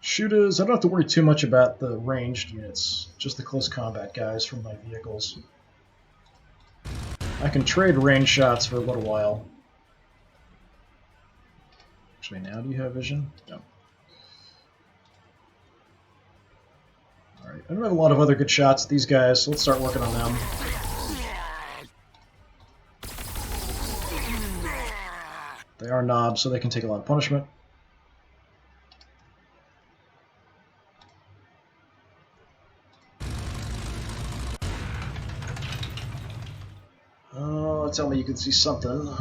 A: Shooters, I don't have to worry too much about the ranged units, just the close combat guys from my vehicles. I can trade range shots for a little while. Actually, now do you have vision? No. Alright, I don't have a lot of other good shots at these guys, so let's start working on them. They are knobs, so they can take a lot of punishment. Tell me you can see something.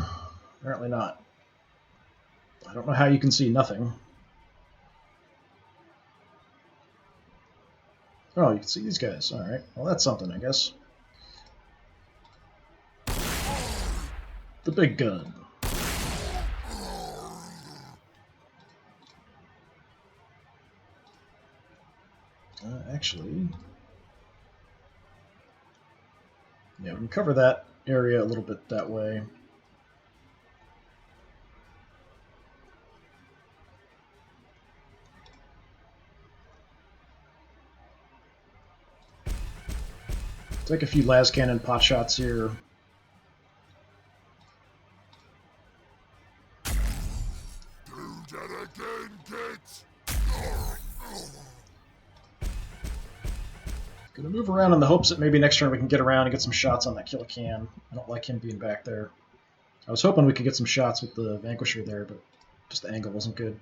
A: Apparently not. I don't know how you can see nothing. Oh, you can see these guys. Alright. Well, that's something, I guess. The big gun. Actually... yeah, we can cover that area a little bit that way. Take a few las cannon pot shots here.
B: Do that again, kids.
A: Gonna move around in the hopes that maybe next turn we can get around and get some shots on that killer can. I don't like him being back there. I was hoping we could get some shots with the Vanquisher there, but just the angle wasn't good.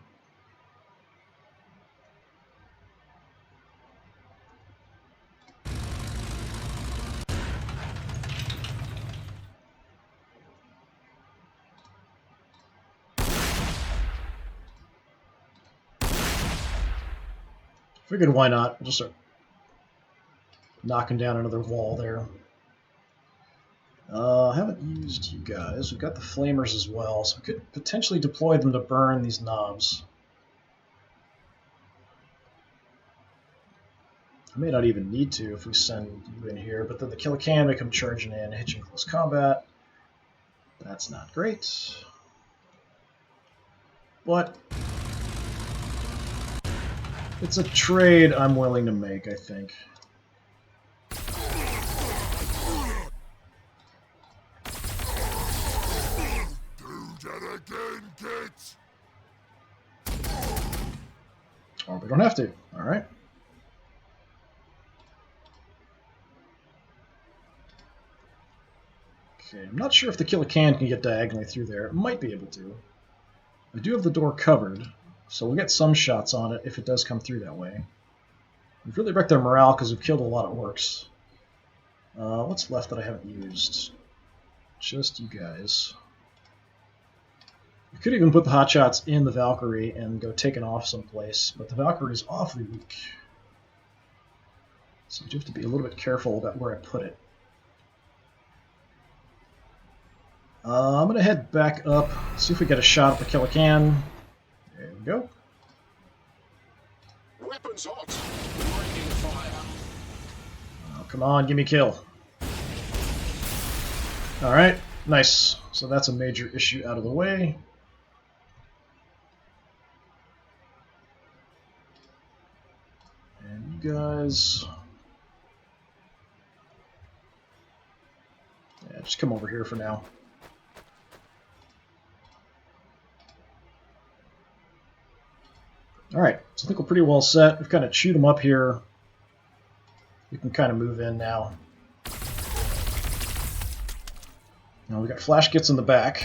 A: Figured why not? We'll just start knocking down another wall there. I haven't used you guys. We've got the flamers as well, so we could potentially deploy them to burn these knobs. I may not even need to if we send you in here, but then the killer can may come charging in, hit you in close combat. That's not great. But it's a trade I'm willing to make, I think. Oh, we don't have to. All right. Okay, I'm not sure if the killer can get diagonally through there. It might be able to. I do have the door covered, so we'll get some shots on it if it does come through that way. We've really wrecked their morale because we've killed a lot of orcs. What's left that I haven't used? Just you guys. We could even put the hotshots in the Valkyrie and go take it off someplace, but the Valkyrie is awfully weak. So we do have to be a little bit careful about where I put it. I'm going to head back up, see if we get a shot at the killer can. There we go.
C: Weapons hot. Breaking fire.
A: Oh, come on, give me a kill. Alright, nice. So that's a major issue out of the way. And you guys... yeah, just come over here for now. Alright, so I think we're pretty well set. We've kind of chewed them up here. We can kind of move in now. Now we got flash kits in the back.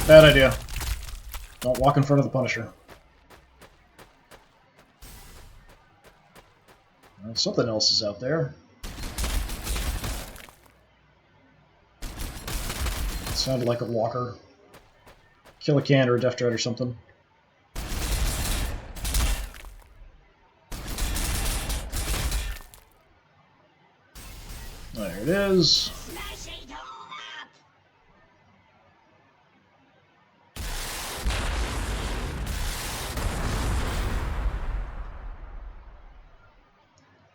A: bad idea. Don't walk in front of the Punisher. Something else is out there. It sounded like a walker. Kill a can or a Death Dread or something. There it is.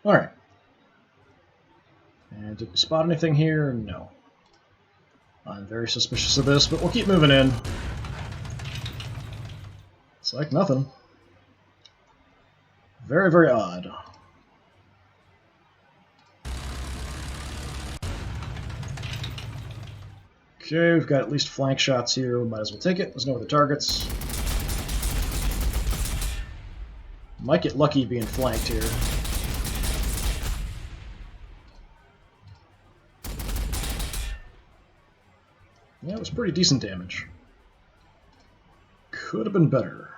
A: Alright. And did we spot anything here? No. I'm very suspicious of this, but we'll keep moving in. It's like nothing. Very, very odd. Okay, we've got at least flank shots here. We might as well take it. There's no other targets. Might get lucky being flanked here. Yeah, it was pretty decent damage. Could have been better.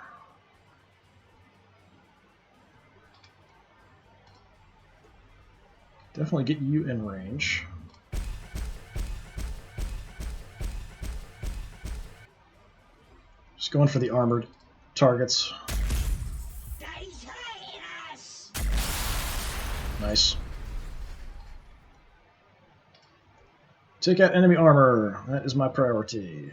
A: Definitely get you in range. Just going for the armored targets. Nice. Take out enemy armor. That is my priority.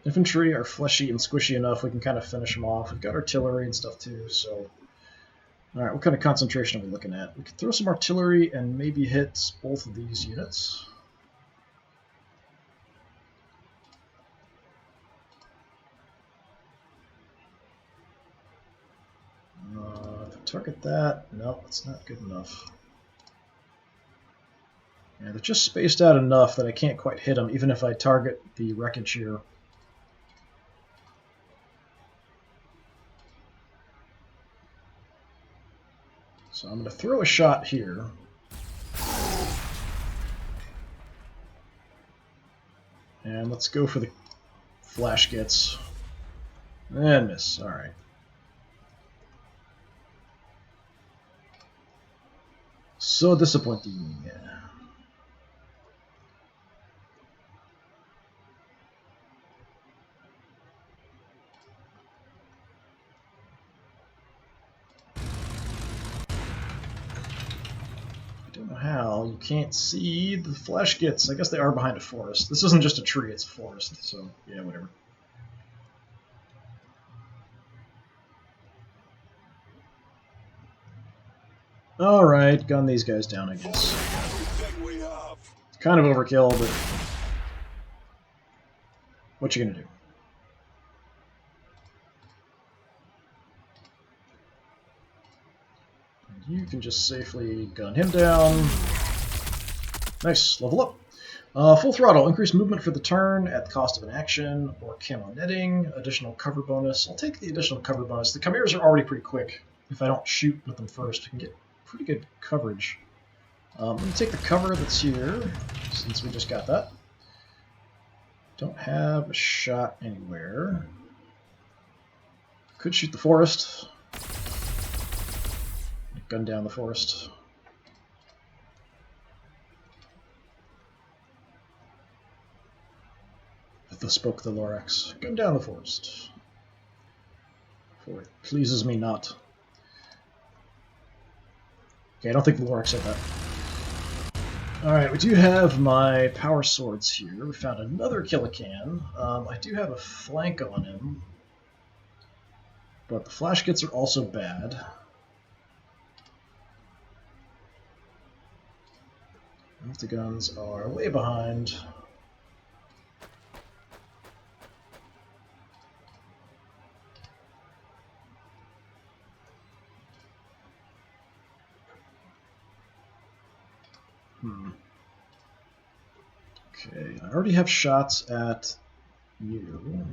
A: Infantry are fleshy and squishy enough we can kind of finish them off. We've got artillery and stuff too, so... Alright, what kind of concentration are we looking at? We could throw some artillery and maybe hit both of these units. If I target that, no, that's not good enough. Yeah, they're just spaced out enough that I can't quite hit them, even if I target the wreckage here. So I'm going to throw a shot here. And let's go for the flash gets. And miss. Alright. So disappointing. How you can't see the flash gets. I guess they are behind a forest. This isn't just a tree, it's a forest, so yeah, whatever. Alright, gun these guys down, I guess. Kind of overkill, but what you gonna do? You can just safely gun him down. Nice, level up. Full throttle, increase movement for the turn at the cost of an action, or camo netting, additional cover bonus. I'll take the additional cover bonus. The chimeras are already pretty quick. If I don't shoot with them first, we can get pretty good coverage. I'm going to take the cover that's here, since we just got that. Don't have a shot anywhere. Could shoot the forest. Gun down the forest. Thus spoke the Lorax. Gun down the forest. For it pleases me not. Okay, I don't think the Lorax said that. Alright, we do have my power swords here. We found another Killican. I do have a flank on him. But the flash gets are also bad. The guns are way behind. Okay, I already have shots at you.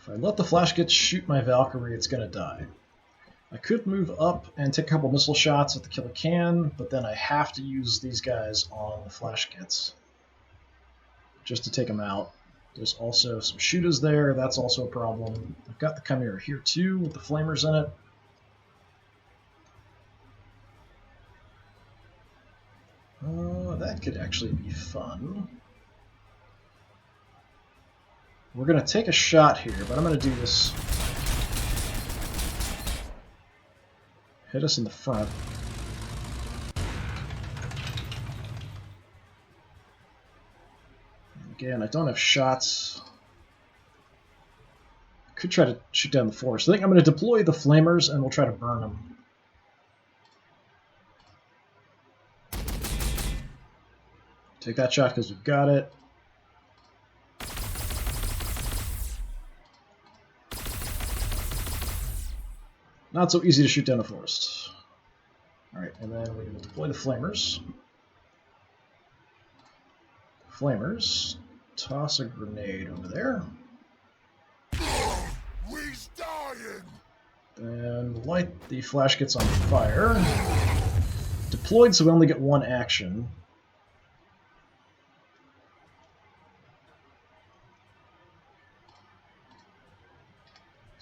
A: If I let the flash get shoot my Valkyrie, it's gonna die. I could move up and take a couple missile shots at the killer can, but then I have to use these guys on the flash kits just to take them out. There's also some shooters there. That's also a problem. I've got the Chimera here too with the flamers in it. That could actually be fun. We're going to take a shot here, but I'm going to do this. Hit us in the front. Again, I don't have shots. I could try to shoot down the forest. I think I'm going to deploy the flamers and we'll try to burn them. Take that shot because we've got it. Not so easy to shoot down the forest. Alright, and then we will deploy the flamers. Flamers. Toss a grenade over there.
B: We's dying!
A: And light the flash kits on fire. Deployed so we only get one action.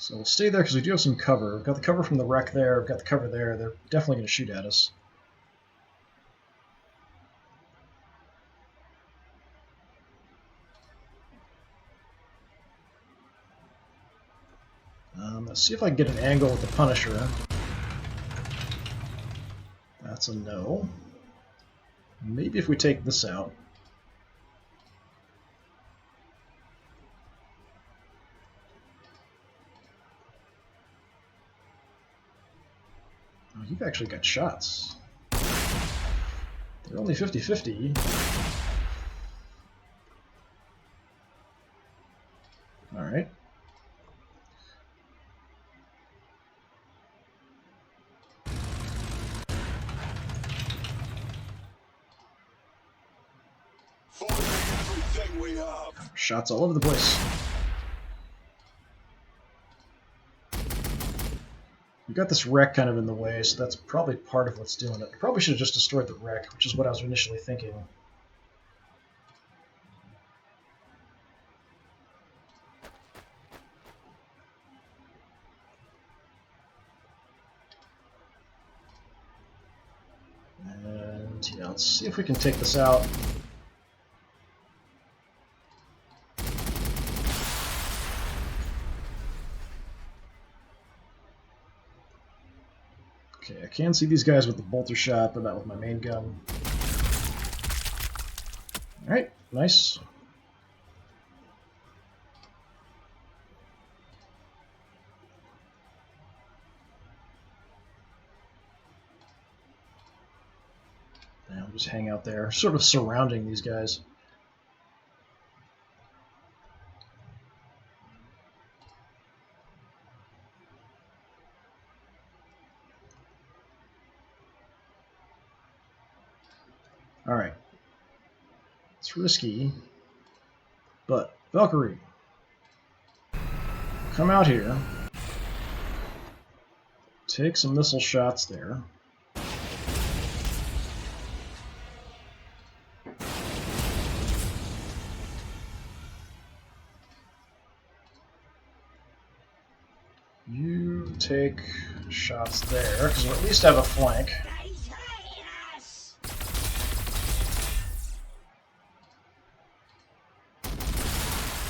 A: So we'll stay there because we do have some cover. We've got the cover from the wreck there. We've got the cover there. They're definitely going to shoot at us. Let's see if I can get an angle with the Punisher. That's a no. Maybe if we take this out. Oh, you've actually got shots. They're only 50-50. Alright.
C: Everything we have.
A: Shots all over the place. We've got this wreck kind of in the way, so that's probably part of what's doing it. I probably should have just destroyed the wreck, which is what I was initially thinking. And yeah, let's see if we can take this out. Okay, I can see these guys with the bolter shot, but not with my main gun. Alright, nice. And I'll just hang out there, sort of surrounding these guys. Alright. It's risky, but Valkyrie, come out here. Take some missile shots there. You take shots there, because we at least have a flank.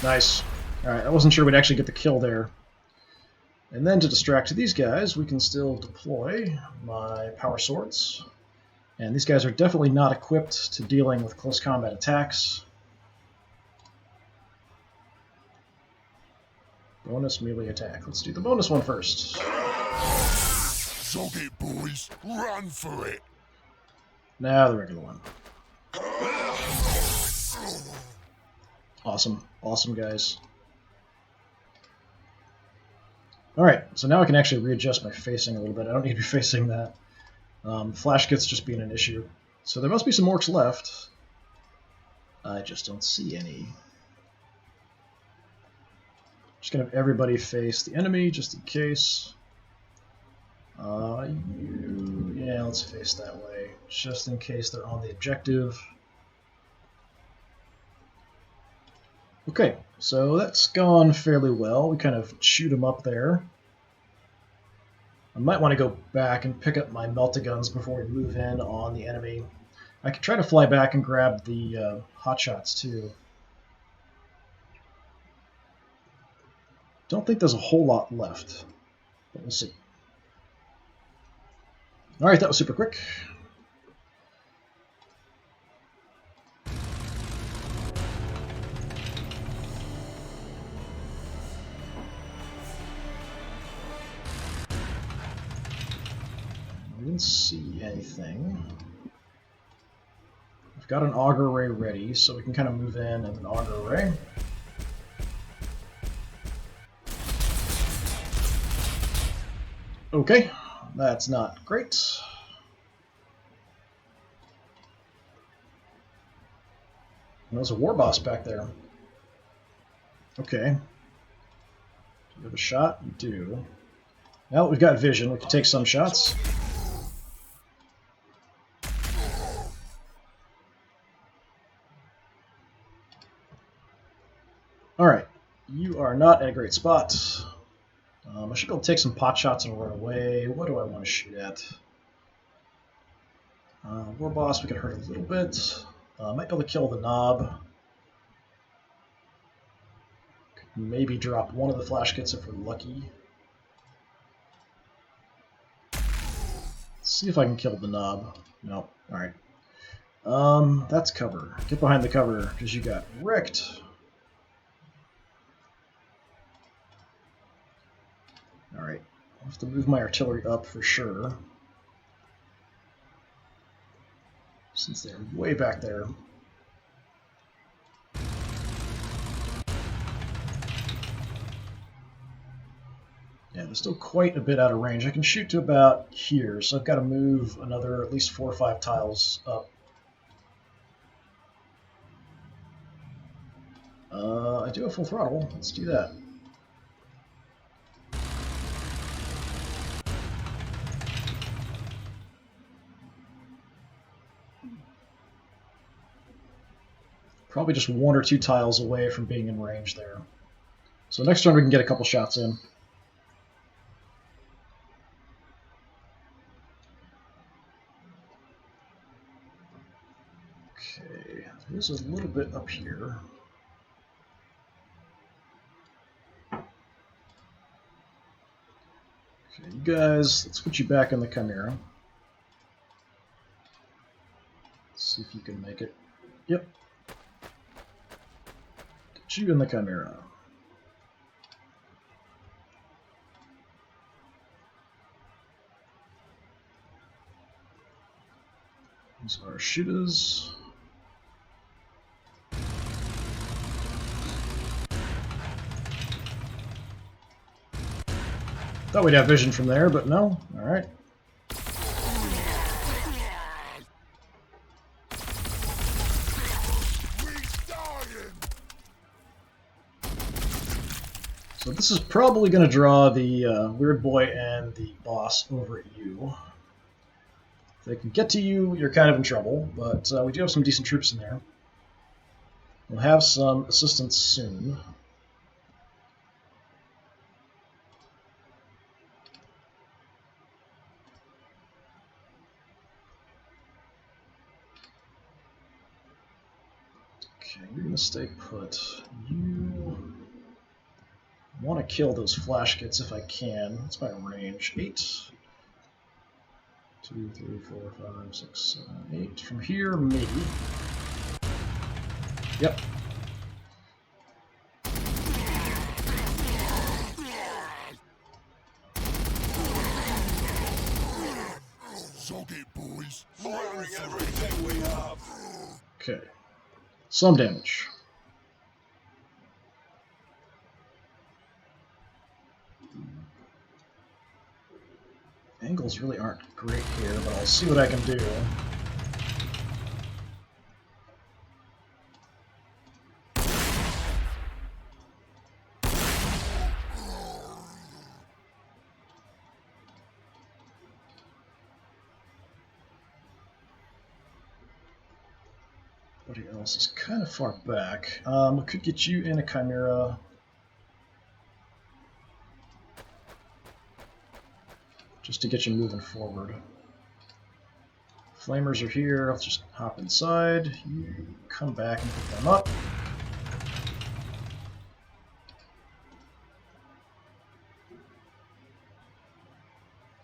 A: Nice. Alright, I wasn't sure we'd actually get the kill there. And then to distract these guys, we can still deploy my power swords. And these guys are definitely not equipped to dealing with close combat attacks. Bonus melee attack. Let's do the bonus one first.
B: Sog it, boys. Run for it.
A: Now the regular one. Awesome. Awesome, guys. Alright, so now I can actually readjust my facing a little bit. I don't need to be facing that. Flash kits just being an issue. So there must be some orcs left. I just don't see any. Just gonna have everybody face the enemy, just in case. Yeah, let's face that way, just in case they're on the objective. Okay, so that's gone fairly well. We kind of shoot them up there. I might want to go back and pick up my melta-guns before we move in on the enemy. I could try to fly back and grab the hotshots too. Don't think there's a whole lot left, but we'll see. Alright, that was super quick. I didn't see anything. I've got an auger array ready, so we can kind of move in an auger array. Okay, that's not great. There's a war boss back there. Okay. Do you have a shot? You do. Now that we've got vision, we can take some shots. Alright, you are not in a great spot. I should be able to take some pot shots and run away. What do I want to shoot at? War boss, we can hurt a little bit. Might be able to kill the knob. Could maybe drop one of the flash kits if we're lucky. Let's see if I can kill the knob. No. Alright. That's cover. Get behind the cover, because you got wrecked. Alright. I'll have to move my artillery up for sure, since they're way back there. Yeah, they're still quite a bit out of range. I can shoot to about here, so I've got to move another at least 4 or 5 tiles up. I do have full throttle. Let's do that. Probably just 1 or 2 tiles away from being in range there. So next turn we can get a couple shots in. Okay, there's a little bit up here. Okay, you guys, let's put you back in the Chimera. Let's see if you can make it. Yep. Get you in the Chimera. These are shooters. Thought we'd have vision from there, but no. Alright. So this is probably going to draw the Weird Boy and the boss over at you. If they can get to you, you're kind of in trouble, but we do have some decent troops in there. We'll have some assistance soon. Okay, you're going to stay put. You want to kill those flash kits if I can. That's my range. 8. 2, 3, 4, 5, 6, 7, 8. From here, maybe. Yep.
B: Zog it, boys.
C: Firing everything we have.
A: Okay. Some damage. Angles really aren't great here, but I'll see what I can do. Everybody else is kind of far back. We could get you in a Chimera. Just to get you moving forward. Flamers are here. Let's just hop inside. You come back and pick them up.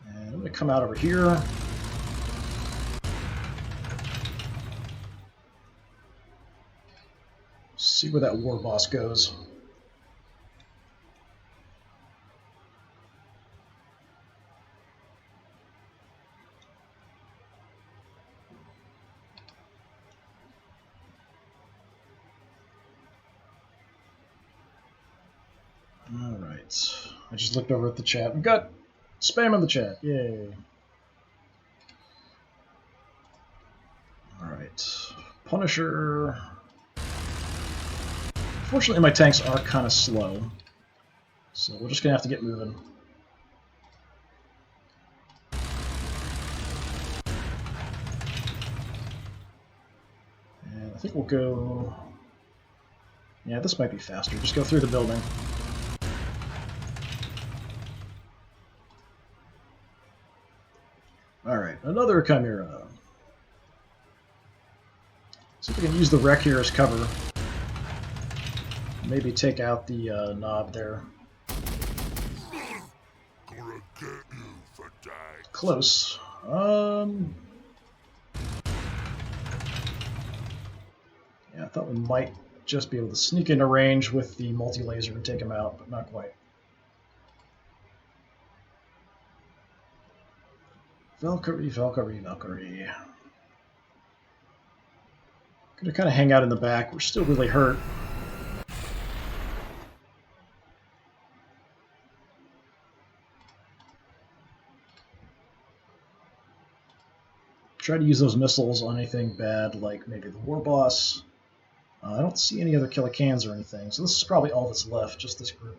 A: And I'm going to come out over here. See where that war boss goes. Alright. I just looked over at the chat. We've got spam in the chat. Yay. Alright. Punisher. Fortunately, my tanks are kind of slow. So we're just going to have to get moving. And I think we'll go... Yeah, this might be faster. Just go through the building. Alright, another Chimera. See if we can use the wreck here as cover. Maybe take out the knob there.
B: Gonna get you for that.
A: Close. Yeah, I thought we might just be able to sneak into range with the multi-laser and take him out, but not quite. Valkyrie, Valkyrie, Valkyrie. Gonna kind of hang out in the back. We're still really hurt. Try to use those missiles on anything bad, like maybe the war boss. I don't see any other Killicans or anything, so this is probably all that's left, just this group.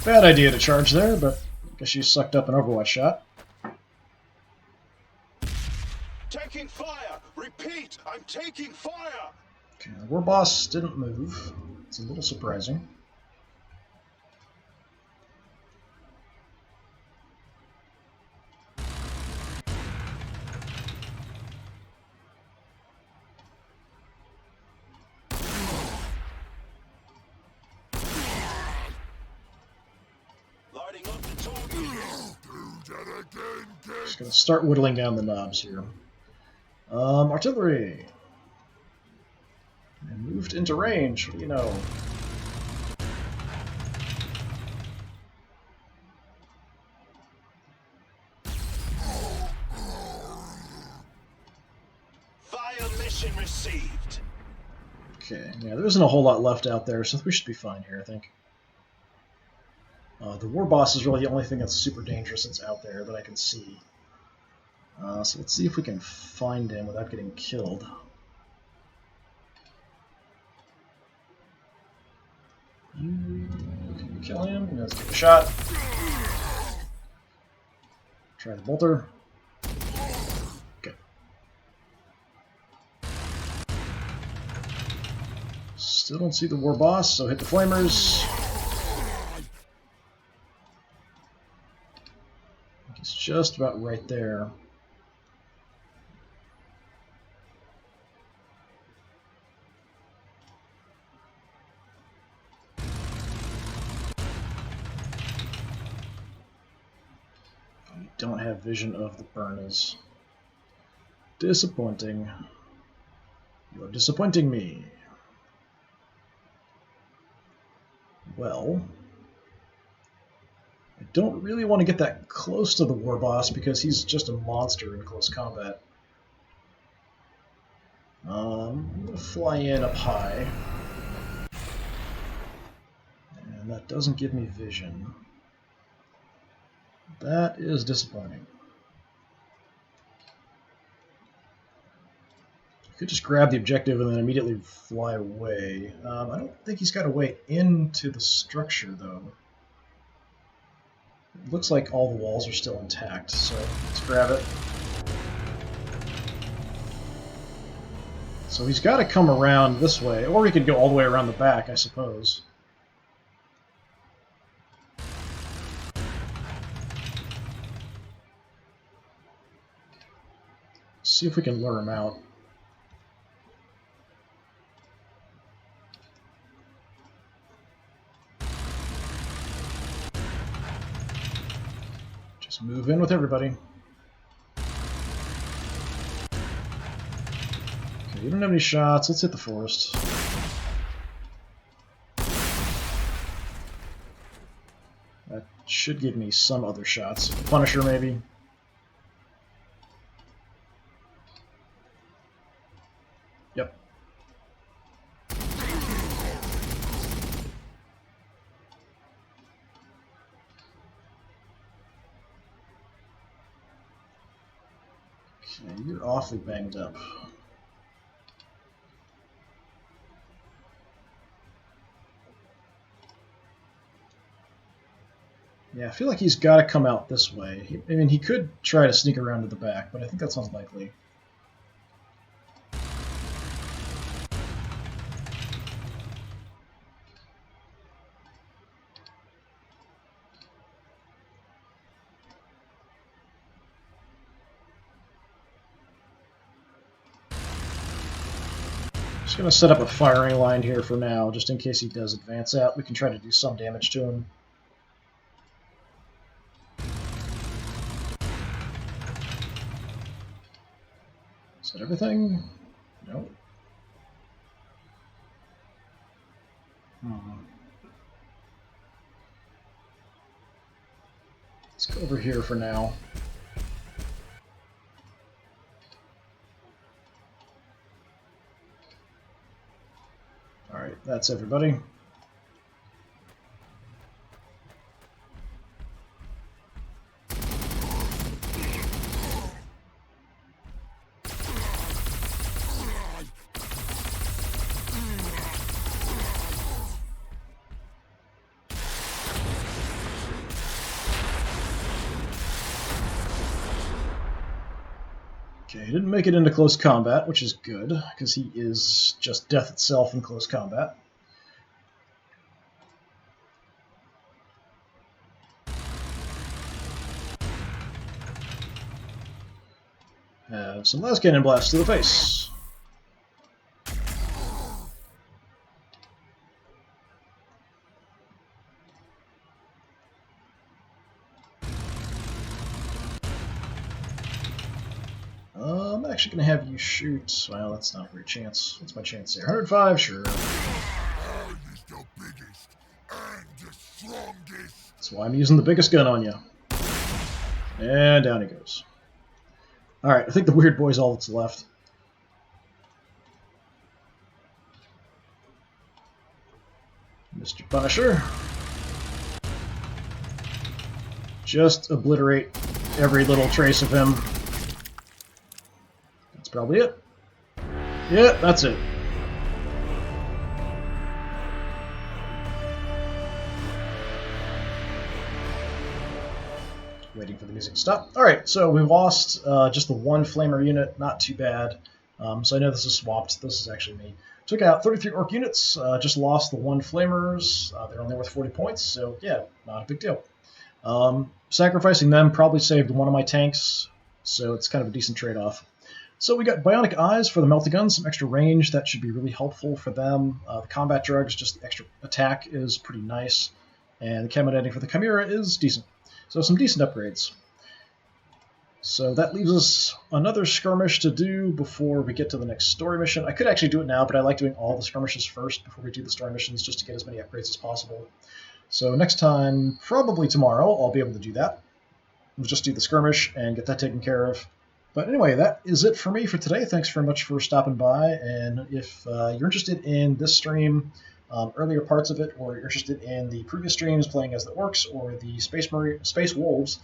A: Bad idea to charge there, but I guess you sucked up an Overwatch shot.
C: Taking fire! Repeat, I'm taking fire!
A: Okay, the war boss didn't move. It's a little surprising.
C: Lighting up the target!
A: Just gonna start whittling down the knobs here. Artillery! And moved into range, what do you know?
C: Fire mission received!
A: Okay, yeah, there isn't a whole lot left out there, so we should be fine here, I think. The war boss is really the only thing that's super dangerous that's out there that I can see. So let's see if we can find him without getting killed. Can you kill him? Let's take a shot. Try the bolter. Okay. Still don't see the war boss, so hit the flamers. It's just about right there. I don't have vision of the burners. Disappointing. You're disappointing me. Well, I don't really want to get that close to the war boss because he's just a monster in close combat. I'm going to fly in up high. And that doesn't give me vision. That is disappointing. I could just grab the objective and then immediately fly away. I don't think he's got a way into the structure, though. It looks like all the walls are still intact, so let's grab it. So he's got to come around this way, or he could go all the way around the back, I suppose. See if we can lure him out. Just move in with everybody. Okay, you don't have any shots. Let's hit the forest. That should give me some other shots. Punisher, maybe. Yep. Okay, you're awfully banged up. Yeah, I feel like he's got to come out this way. I mean, he could try to sneak around to the back, but I think that's unlikely. Just going to set up a firing line here for now, just in case he does advance out. We can try to do some damage to him. Is that everything? No. Let's go over here for now. Alright, that's everybody. Okay, he didn't make it into close combat, which is good, because he is just death itself in close combat. Have some last cannon blast to the face. I'm actually going to have you shoot. Well, that's not a great chance. What's my chance there? 105? Sure.
B: Iron is the biggest and the strongest.
A: That's why I'm using the biggest gun on you. And down he goes. Alright, I think the weird boy's all that's left. Mr. Punisher. Just obliterate every little trace of him. That's probably it. Yeah, that's it. Waiting for the music to stop. Alright, so we lost just the one flamer unit, not too bad. So I know this is swapped. This is actually me. Took out 33 orc units, just lost the one flamers. They're only worth 40 points, so yeah, not a big deal. Sacrificing them probably saved one of my tanks, so it's kind of a decent trade-off. So we got bionic eyes for the melty guns, some extra range. That should be really helpful for them. The combat drugs, just the extra attack is pretty nice. And the camo ending for the Chimera is decent. So some decent upgrades. So that leaves us another skirmish to do before we get to the next story mission. I could actually do it now, but I like doing all the skirmishes first before we do the story missions, just to get as many upgrades as possible. So next time, probably tomorrow, I'll be able to do that. We'll just do the skirmish and get that taken care of. But anyway, that is it for me for today. Thanks very much for stopping by. And if you're interested in this stream, earlier parts of it, or you're interested in the previous streams playing as the orcs or the Space Wolves,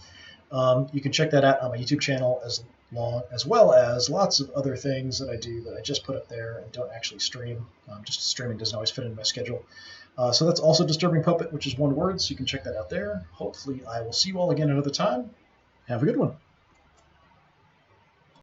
A: You can check that out on my YouTube channel as well as lots of other things that I do that I just put up there and don't actually stream. Just streaming doesn't always fit into my schedule. So that's also Disturbing Puppet, which is one word, so you can check that out there. Hopefully I will see you all again another time. Have a good one.